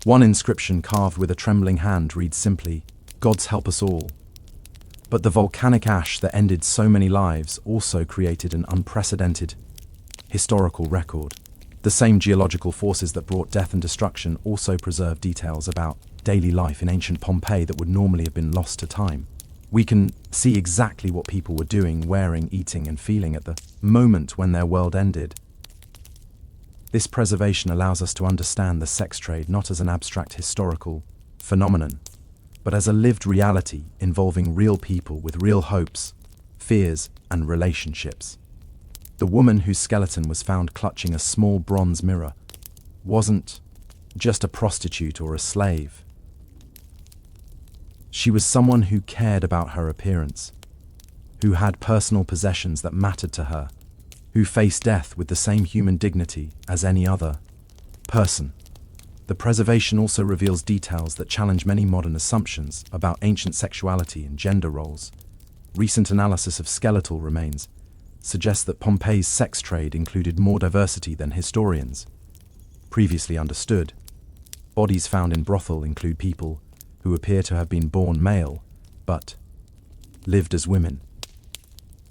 One inscription carved with a trembling hand reads simply, "God's help us all." But the volcanic ash that ended so many lives also created an unprecedented historical record. The same geological forces that brought death and destruction also preserve details about daily life in ancient Pompeii that would normally have been lost to time. We can see exactly what people were doing, wearing, eating, and feeling at the moment when their world ended. This preservation allows us to understand the sex trade not as an abstract historical phenomenon, but as a lived reality involving real people with real hopes, fears, and relationships. The woman whose skeleton was found clutching a small bronze mirror wasn't just a prostitute or a slave. She was someone who cared about her appearance, who had personal possessions that mattered to her, who faced death with the same human dignity as any other person. The preservation also reveals details that challenge many modern assumptions about ancient sexuality and gender roles. Recent analysis of skeletal remains suggests that Pompeii's sex trade included more diversity than historians previously understood. Bodies found in brothel include people who appear to have been born male, but lived as women.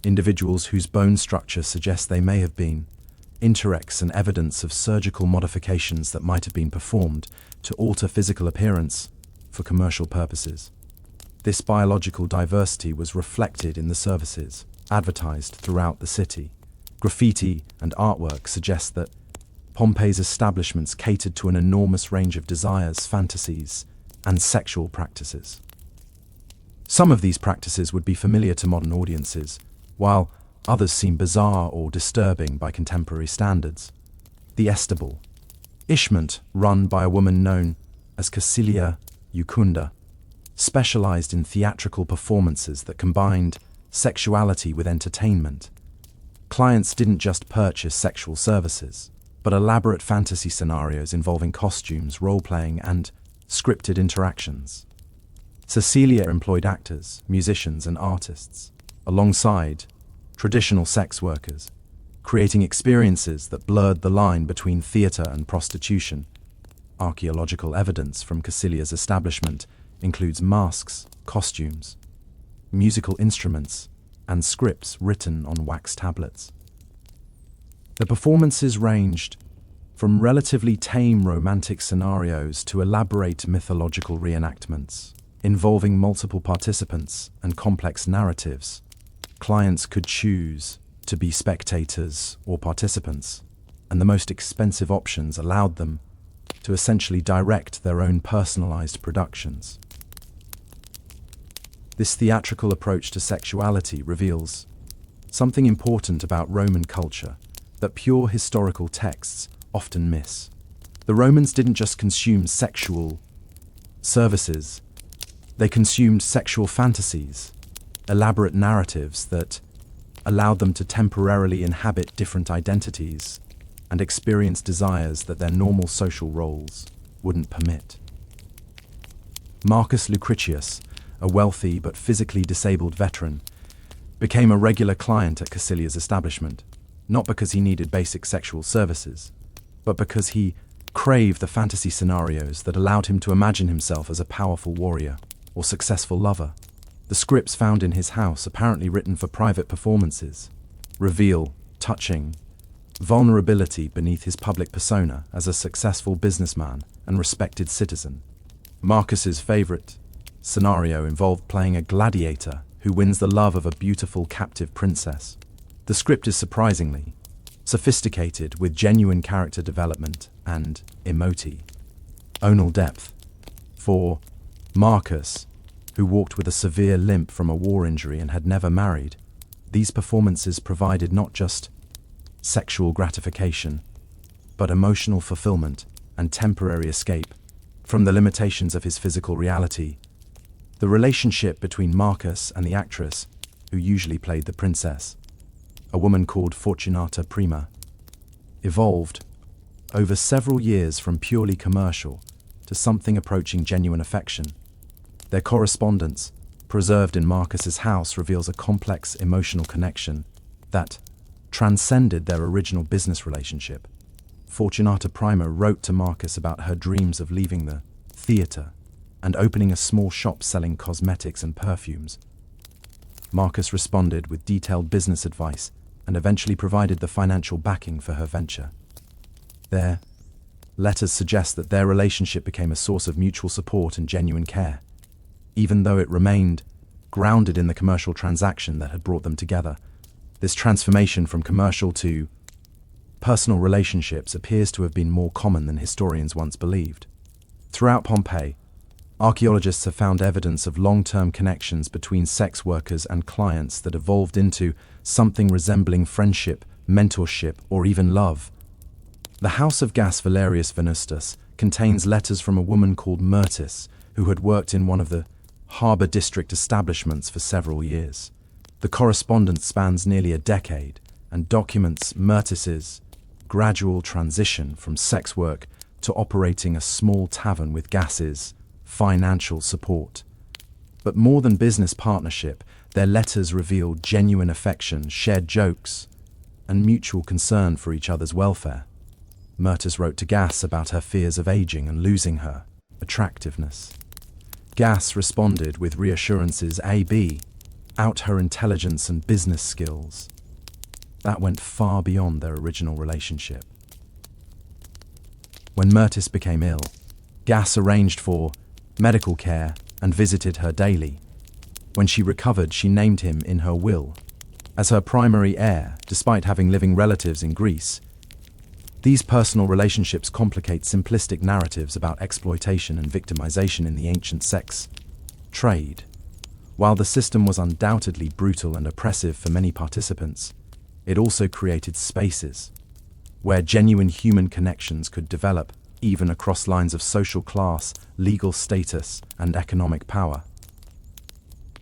Individuals whose bone structure suggests they may have been interrex and evidence of surgical modifications that might have been performed to alter physical appearance for commercial purposes. This biological diversity was reflected in the services advertised throughout the city. Graffiti and artwork suggest that Pompeii's establishments catered to an enormous range of desires, fantasies, and sexual practices. Some of these practices would be familiar to modern audiences, while others seem bizarre or disturbing by contemporary standards. The establishment, run by a woman known as Cassilia Iucunda, specialized in theatrical performances that combined sexuality with entertainment. Clients didn't just purchase sexual services, but elaborate fantasy scenarios involving costumes, role-playing, and scripted interactions. Cecilia employed actors, musicians, and artists, alongside traditional sex workers, creating experiences that blurred the line between theater and prostitution. Archaeological evidence from Cassilia's establishment includes masks, costumes, musical instruments, and scripts written on wax tablets. The performances ranged from relatively tame romantic scenarios to elaborate mythological reenactments, involving multiple participants and complex narratives. Clients could choose to be spectators or participants, and the most expensive options allowed them to essentially direct their own personalized productions. This theatrical approach to sexuality reveals something important about Roman culture that pure historical texts often miss. The Romans didn't just consume sexual services, they consumed sexual fantasies, elaborate narratives that allowed them to temporarily inhabit different identities and experience desires that their normal social roles wouldn't permit. Marcus Lucretius, a wealthy but physically disabled veteran, became a regular client at Caecilia's establishment, not because he needed basic sexual services, but because he craved the fantasy scenarios that allowed him to imagine himself as a powerful warrior or successful lover. The scripts found in his house, apparently written for private performances, reveal touching vulnerability beneath his public persona as a successful businessman and respected citizen. Marcus's favorite scenario involved playing a gladiator who wins the love of a beautiful captive princess. The script is surprisingly sophisticated, with genuine character development and emotional depth. For Marcus, who walked with a severe limp from a war injury and had never married, these performances provided not just sexual gratification, but emotional fulfillment and temporary escape from the limitations of his physical reality. The relationship between Marcus and the actress, who usually played the princess, a woman called Fortunata Prima, evolved over several years from purely commercial to something approaching genuine affection. Their correspondence, preserved in Marcus's house, reveals a complex emotional connection that transcended their original business relationship. Fortunata Prima wrote to Marcus about her dreams of leaving the theater and opening a small shop selling cosmetics and perfumes. Marcus responded with detailed business advice and eventually provided the financial backing for her venture. Their letters suggest that their relationship became a source of mutual support and genuine care, even though it remained grounded in the commercial transaction that had brought them together. This transformation from commercial to personal relationships appears to have been more common than historians once believed. Throughout Pompeii, archaeologists have found evidence of long-term connections between sex workers and clients that evolved into something resembling friendship, mentorship, or even love. The house of Gaius Valerius Venustus contains letters from a woman called Myrtis, who had worked in one of the harbour district establishments for several years. The correspondence spans nearly a decade and documents Myrtis's gradual transition from sex work to operating a small tavern with Gaius's financial support. But more than business partnership, their letters reveal genuine affection, shared jokes, and mutual concern for each other's welfare. Myrtis wrote to Gaius about her fears of aging and losing her attractiveness. Gaius responded with reassurances about her intelligence and business skills that went far beyond their original relationship. When Myrtis became ill, Gaius arranged for medical care and visited her daily. When she recovered, she named him in her will as her primary heir, despite having living relatives in Greece. These personal relationships complicate simplistic narratives about exploitation and victimization in the ancient sex trade. While the system was undoubtedly brutal and oppressive for many participants, it also created spaces where genuine human connections could develop, even across lines of social class, legal status, and economic power.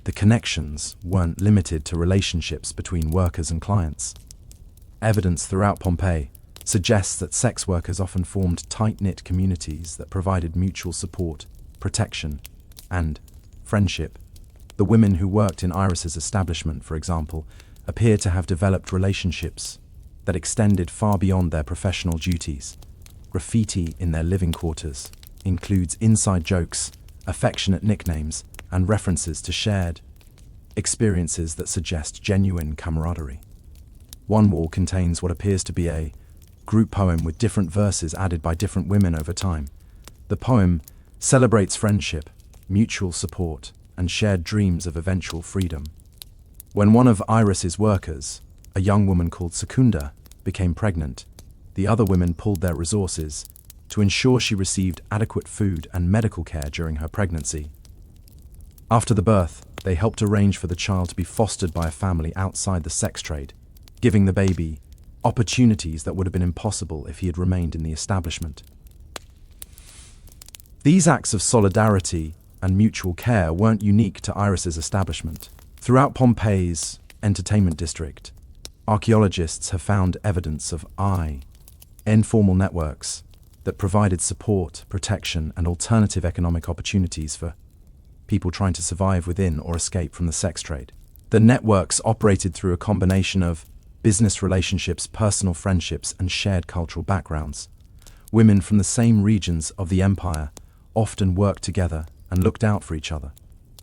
The connections weren't limited to relationships between workers and clients. Evidence throughout Pompeii suggests that sex workers often formed tight-knit communities that provided mutual support, protection, and friendship. The women who worked in Iris's establishment, for example, appear to have developed relationships that extended far beyond their professional duties. Graffiti in their living quarters includes inside jokes, affectionate nicknames, and references to shared experiences that suggest genuine camaraderie. One wall contains what appears to be a group poem with different verses added by different women over time. The poem celebrates friendship, mutual support, and shared dreams of eventual freedom. When one of Iris's workers, a young woman called Secunda, became pregnant, the other women pulled their resources to ensure she received adequate food and medical care during her pregnancy. After the birth, they helped arrange for the child to be fostered by a family outside the sex trade, giving the baby opportunities that would have been impossible if he had remained in the establishment. These acts of solidarity and mutual care weren't unique to Iris's establishment. Throughout Pompeii's entertainment district, archaeologists have found evidence of informal networks that provided support, protection, and alternative economic opportunities for people trying to survive within or escape from the sex trade. The networks operated through a combination of business relationships, personal friendships, and shared cultural backgrounds. Women from the same regions of the empire often worked together and looked out for each other.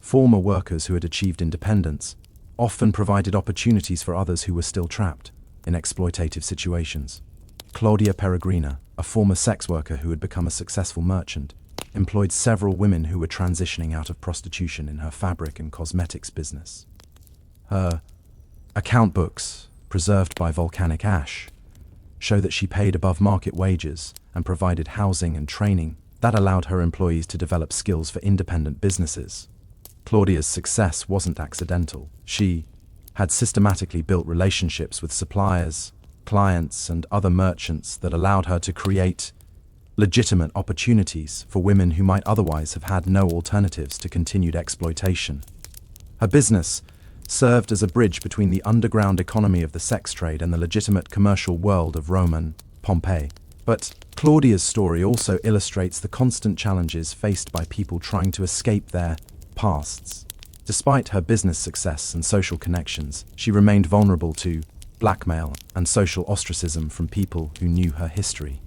Former workers who had achieved independence often provided opportunities for others who were still trapped in exploitative situations. Claudia Peregrina, a former sex worker who had become a successful merchant, employed several women who were transitioning out of prostitution in her fabric and cosmetics business. Her account books, preserved by volcanic ash, show that she paid above market wages and provided housing and training that allowed her employees to develop skills for independent businesses. Claudia's success wasn't accidental. She had systematically built relationships with suppliers, clients, and other merchants that allowed her to create legitimate opportunities for women who might otherwise have had no alternatives to continued exploitation. Her business served as a bridge between the underground economy of the sex trade and the legitimate commercial world of Roman Pompeii. But Claudia's story also illustrates the constant challenges faced by people trying to escape their pasts. Despite her business success and social connections, she remained vulnerable to blackmail and social ostracism from people who knew her history.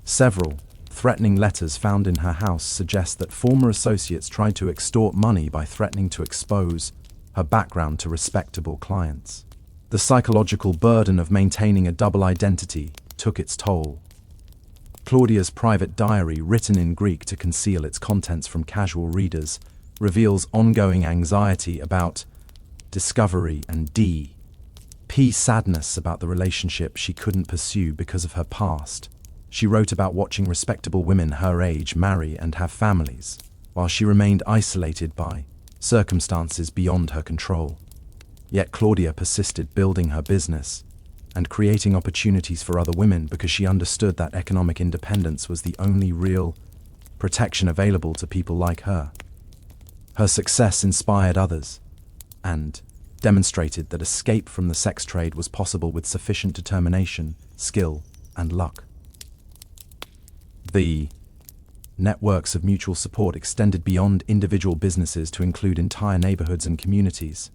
Several threatening letters found in her house suggest that former associates tried to extort money by threatening to expose her background to respectable clients. The psychological burden of maintaining a double identity took its toll. Claudia's private diary, written in Greek to conceal its contents from casual readers, reveals ongoing anxiety about discovery and sadness about the relationship she couldn't pursue because of her past. She wrote about watching respectable women her age marry and have families, while she remained isolated by circumstances beyond her control. Yet Claudia persisted, building her business and creating opportunities for other women because she understood that economic independence was the only real protection available to people like her. Her success inspired others and demonstrated that escape from the sex trade was possible with sufficient determination, skill, and luck. The networks of mutual support extended beyond individual businesses to include entire neighborhoods and communities.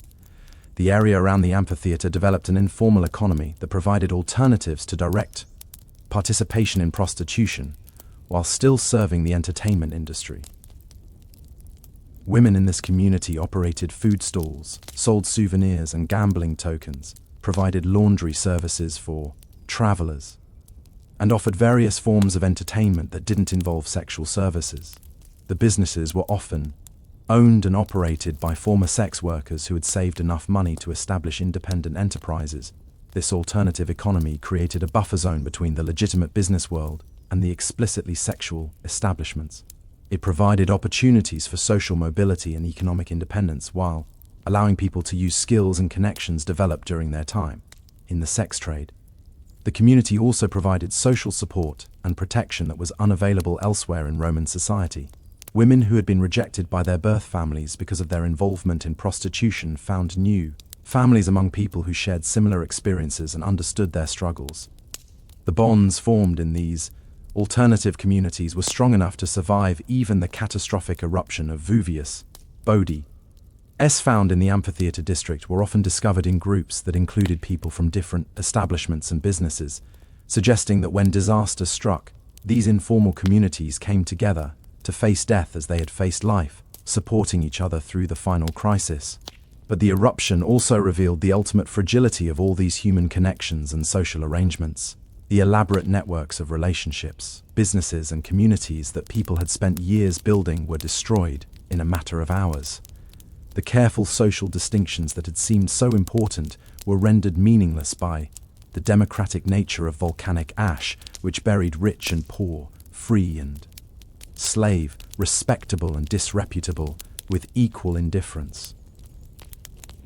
The area around the amphitheater developed an informal economy that provided alternatives to direct participation in prostitution, while still serving the entertainment industry. Women in this community operated food stalls, sold souvenirs and gambling tokens, provided laundry services for travelers, and offered various forms of entertainment that didn't involve sexual services. The businesses were often owned and operated by former sex workers who had saved enough money to establish independent enterprises. This alternative economy created a buffer zone between the legitimate business world and the explicitly sexual establishments. It provided opportunities for social mobility and economic independence while allowing people to use skills and connections developed during their time in the sex trade. The community also provided social support and protection that was unavailable elsewhere in Roman society. Women who had been rejected by their birth families because of their involvement in prostitution found new families among people who shared similar experiences and understood their struggles. The bonds formed in these alternative communities were strong enough to survive even the catastrophic eruption of Vesuvius. Bodies found in the amphitheater district were often discovered in groups that included people from different establishments and businesses, suggesting that when disaster struck, these informal communities came together to face death as they had faced life, supporting each other through the final crisis. But the eruption also revealed the ultimate fragility of all these human connections and social arrangements. The elaborate networks of relationships, businesses, and communities that people had spent years building were destroyed in a matter of hours. The careful social distinctions that had seemed so important were rendered meaningless by the democratic nature of volcanic ash, which buried rich and poor, free and slave, respectable and disreputable, with equal indifference.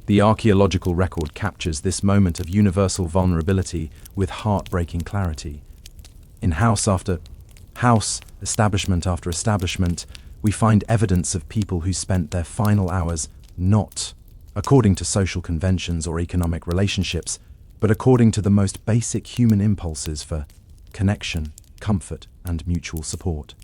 The archaeological record captures this moment of universal vulnerability with heartbreaking clarity. In house after house, establishment after establishment, we find evidence of people who spent their final hours not according to social conventions or economic relationships, but according to the most basic human impulses for connection, comfort, and mutual support.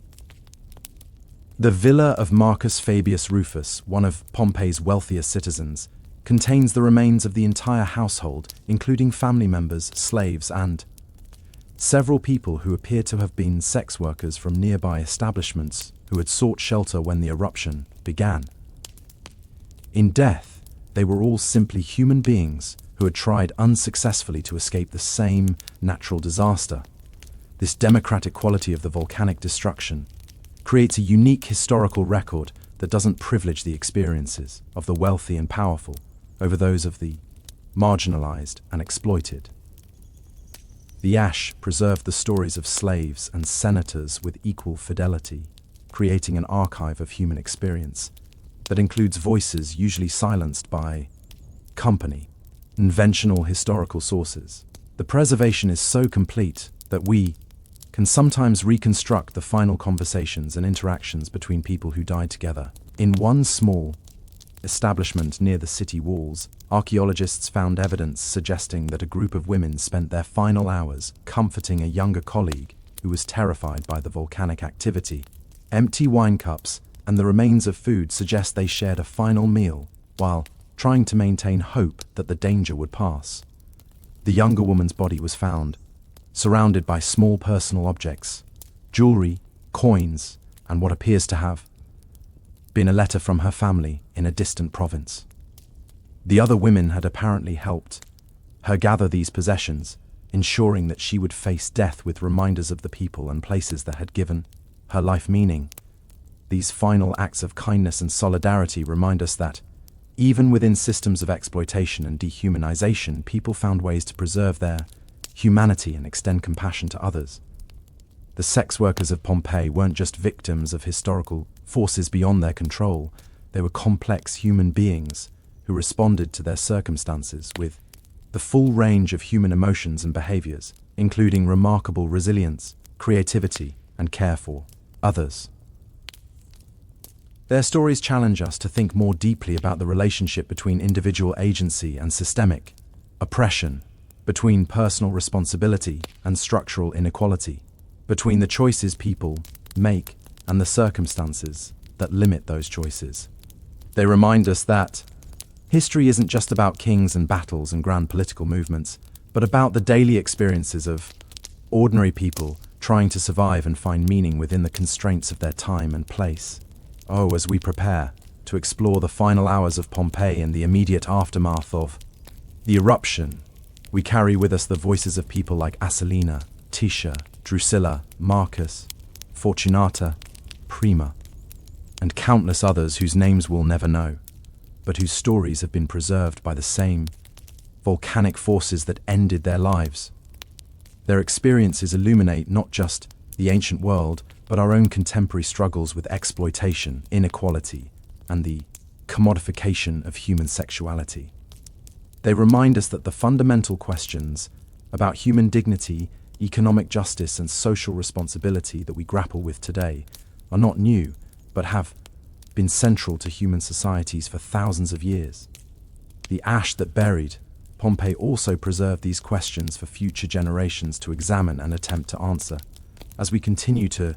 The villa of Marcus Fabius Rufus, one of Pompeii's wealthiest citizens, contains the remains of the entire household, including family members, slaves, and several people who appear to have been sex workers from nearby establishments who had sought shelter when the eruption began. In death, they were all simply human beings who had tried unsuccessfully to escape the same natural disaster. This democratic quality of the volcanic destruction creates a unique historical record that doesn't privilege the experiences of the wealthy and powerful over those of the marginalized and exploited. The ash preserved the stories of slaves and senators with equal fidelity, creating an archive of human experience that includes voices usually silenced by company, conventional historical sources. The preservation is so complete that we can sometimes reconstruct the final conversations and interactions between people who died together. In one small establishment near the city walls, archaeologists found evidence suggesting that a group of women spent their final hours comforting a younger colleague who was terrified by the volcanic activity. Empty wine cups and the remains of food suggest they shared a final meal while trying to maintain hope that the danger would pass. The younger woman's body was found, surrounded by small personal objects, jewelry, coins, and what appears to have been a letter from her family in a distant province. The other women had apparently helped her gather these possessions, ensuring that she would face death with reminders of the people and places that had given her life meaning. These final acts of kindness and solidarity remind us that, even within systems of exploitation and dehumanization, people found ways to preserve their humanity and extend compassion to others. The sex workers of Pompeii weren't just victims of historical forces beyond their control, they were complex human beings who responded to their circumstances with the full range of human emotions and behaviors, including remarkable resilience, creativity, and care for others. Their stories challenge us to think more deeply about the relationship between individual agency and systemic oppression, between personal responsibility and structural inequality, between the choices people make and the circumstances that limit those choices. They remind us that history isn't just about kings and battles and grand political movements, but about the daily experiences of ordinary people trying to survive and find meaning within the constraints of their time and place. Oh, as we prepare to explore the final hours of Pompeii and the immediate aftermath of the eruption, we carry with us the voices of people like Asalina, Tisha, Drusilla, Marcus, Fortunata, Prima, and countless others whose names we'll never know, but whose stories have been preserved by the same volcanic forces that ended their lives. Their experiences illuminate not just the ancient world, but our own contemporary struggles with exploitation, inequality, and the commodification of human sexuality. They remind us that the fundamental questions about human dignity, economic justice, and social responsibility that we grapple with today are not new, but have been central to human societies for thousands of years. The ash that buried Pompeii also preserved these questions for future generations to examine and attempt to answer. As we continue to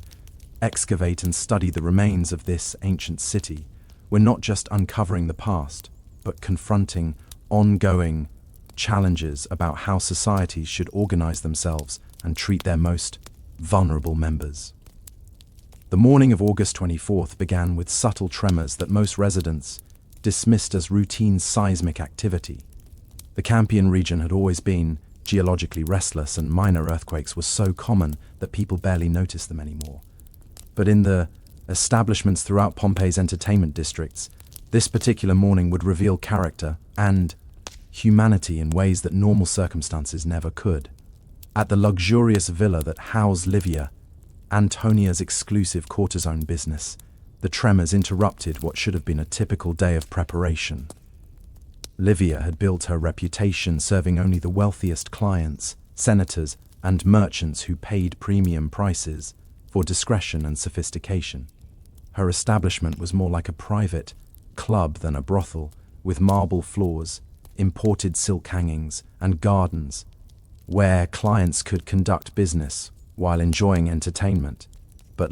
excavate and study the remains of this ancient city, we're not just uncovering the past, but confronting ongoing challenges about how societies should organize themselves and treat their most vulnerable members. The morning of August 24th began with subtle tremors that most residents dismissed as routine seismic activity. The Campion region had always been geologically restless, and minor earthquakes were so common that people barely noticed them anymore. But in the establishments throughout Pompeii's entertainment districts, this particular morning would reveal character and humanity in ways that normal circumstances never could. At the luxurious villa that housed Livia, Antonia's exclusive courtesan business, the tremors interrupted what should have been a typical day of preparation. Livia had built her reputation serving only the wealthiest clients, senators, and merchants who paid premium prices for discretion and sophistication. Her establishment was more like a private club than a brothel, with marble floors, imported silk hangings, and gardens, where clients could conduct business while enjoying entertainment. But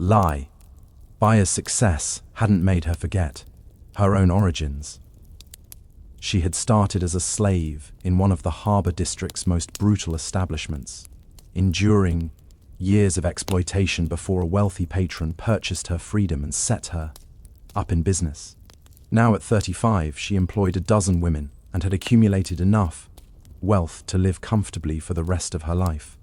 Baya's success hadn't made her forget her own origins. She had started as a slave in one of the harbor district's most brutal establishments, enduring years of exploitation before a wealthy patron purchased her freedom and set her up in business. Now at 35, she employed a dozen women and had accumulated enough wealth to live comfortably for the rest of her life.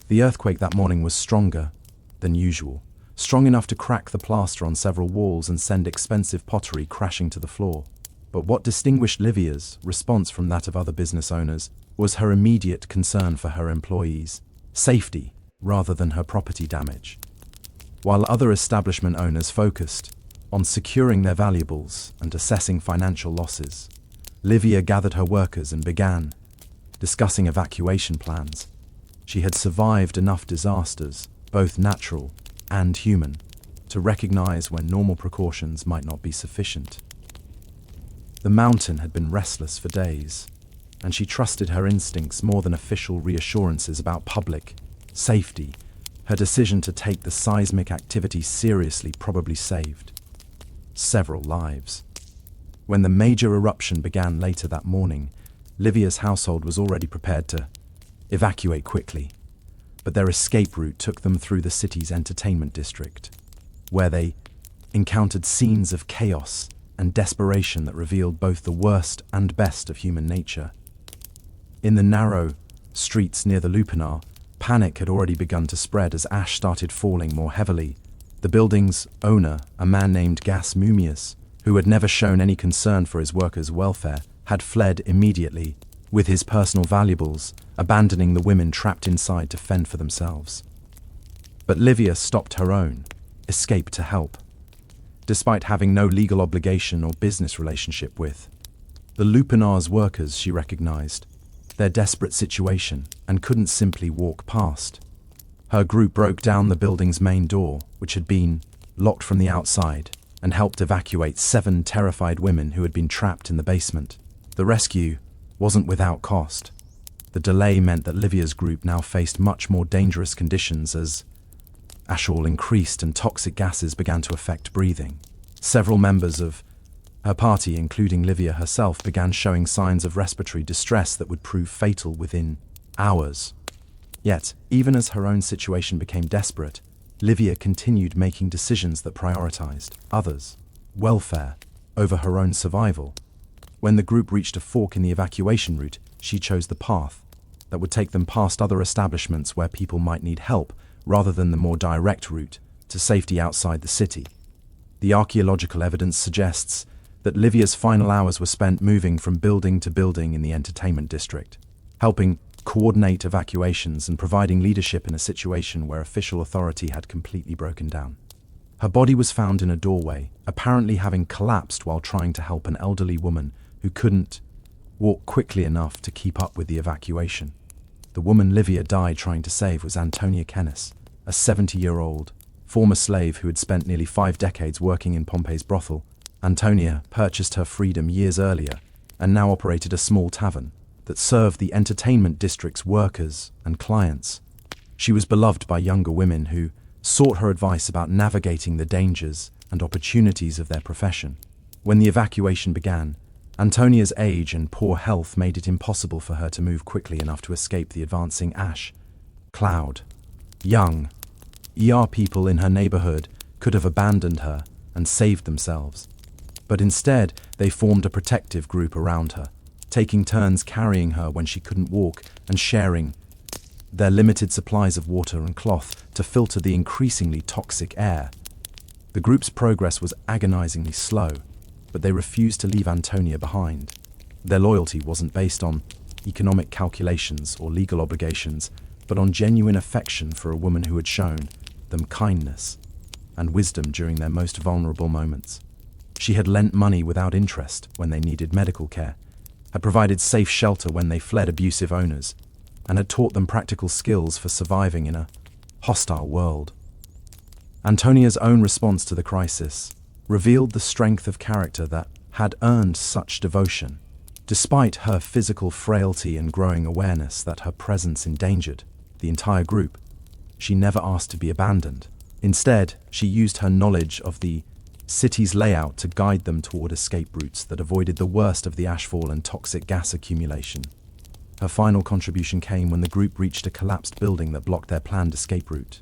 The earthquake that morning was stronger than usual, strong enough to crack the plaster on several walls and send expensive pottery crashing to the floor. But what distinguished Livia's response from that of other business owners was her immediate concern for her employees' safety rather than her property damage. While other establishment owners focused on securing their valuables and assessing financial losses, Livia gathered her workers and began discussing evacuation plans. She had survived enough disasters, both natural and human, to recognize when normal precautions might not be sufficient. The mountain had been restless for days, and she trusted her instincts more than official reassurances about public safety. Her decision to take the seismic activity seriously probably saved several lives. When the major eruption began later that morning, Livia's household was already prepared to evacuate quickly, but their escape route took them through the city's entertainment district, where they encountered scenes of chaos and desperation that revealed both the worst and best of human nature. In the narrow streets near the Lupanar, panic had already begun to spread as ash started falling more heavily. The building's owner, a man named Gas Mummius, who had never shown any concern for his workers' welfare, had fled immediately with his personal valuables, abandoning the women trapped inside to fend for themselves. But Livia stopped her own escape to help. Despite having no legal obligation or business relationship with the Lupanar's workers, she recognized their desperate situation and couldn't simply walk past. Her group broke down the building's main door, which had been locked from the outside, and helped evacuate 7 terrified women who had been trapped in the basement. The rescue wasn't without cost. The delay meant that Livia's group now faced much more dangerous conditions as ashfall increased and toxic gases began to affect breathing. Several members of her party, including Livia herself, began showing signs of respiratory distress that would prove fatal within hours. Yet, even as her own situation became desperate, Livia continued making decisions that prioritized others' welfare over her own survival. When the group reached a fork in the evacuation route, she chose the path that would take them past other establishments where people might need help, rather than the more direct route to safety outside the city. The archaeological evidence suggests that Livia's final hours were spent moving from building to building in the entertainment district, helping coordinate evacuations and providing leadership in a situation where official authority had completely broken down. Her body was found in a doorway, apparently having collapsed while trying to help an elderly woman who couldn't walk quickly enough to keep up with the evacuation. The woman Livia died trying to save was Antonia Kennis, a 70-year-old former slave who had spent nearly 5 decades working in Pompeii's brothel. Antonia purchased her freedom years earlier and now operated a small tavern that served the entertainment district's workers and clients. She was beloved by younger women who sought her advice about navigating the dangers and opportunities of their profession. When the evacuation began, Antonia's age and poor health made it impossible for her to move quickly enough to escape the advancing ash cloud. Young people in her neighborhood could have abandoned her and saved themselves, But instead, they formed a protective group around her, taking turns carrying her when she couldn't walk and sharing their limited supplies of water and cloth to filter the increasingly toxic air. The group's progress was agonizingly slow, but they refused to leave Antonia behind. Their loyalty wasn't based on economic calculations or legal obligations, but on genuine affection for a woman who had shown them kindness and wisdom during their most vulnerable moments. She had lent money without interest when they needed medical care, had provided safe shelter when they fled abusive owners, and had taught them practical skills for surviving in a hostile world. Antonia's own response to the crisis revealed the strength of character that had earned such devotion. Despite her physical frailty and growing awareness that her presence endangered the entire group, she never asked to be abandoned. Instead, she used her knowledge of the city's layout to guide them toward escape routes that avoided the worst of the ashfall and toxic gas accumulation. Her final contribution came when the group reached a collapsed building that blocked their planned escape route.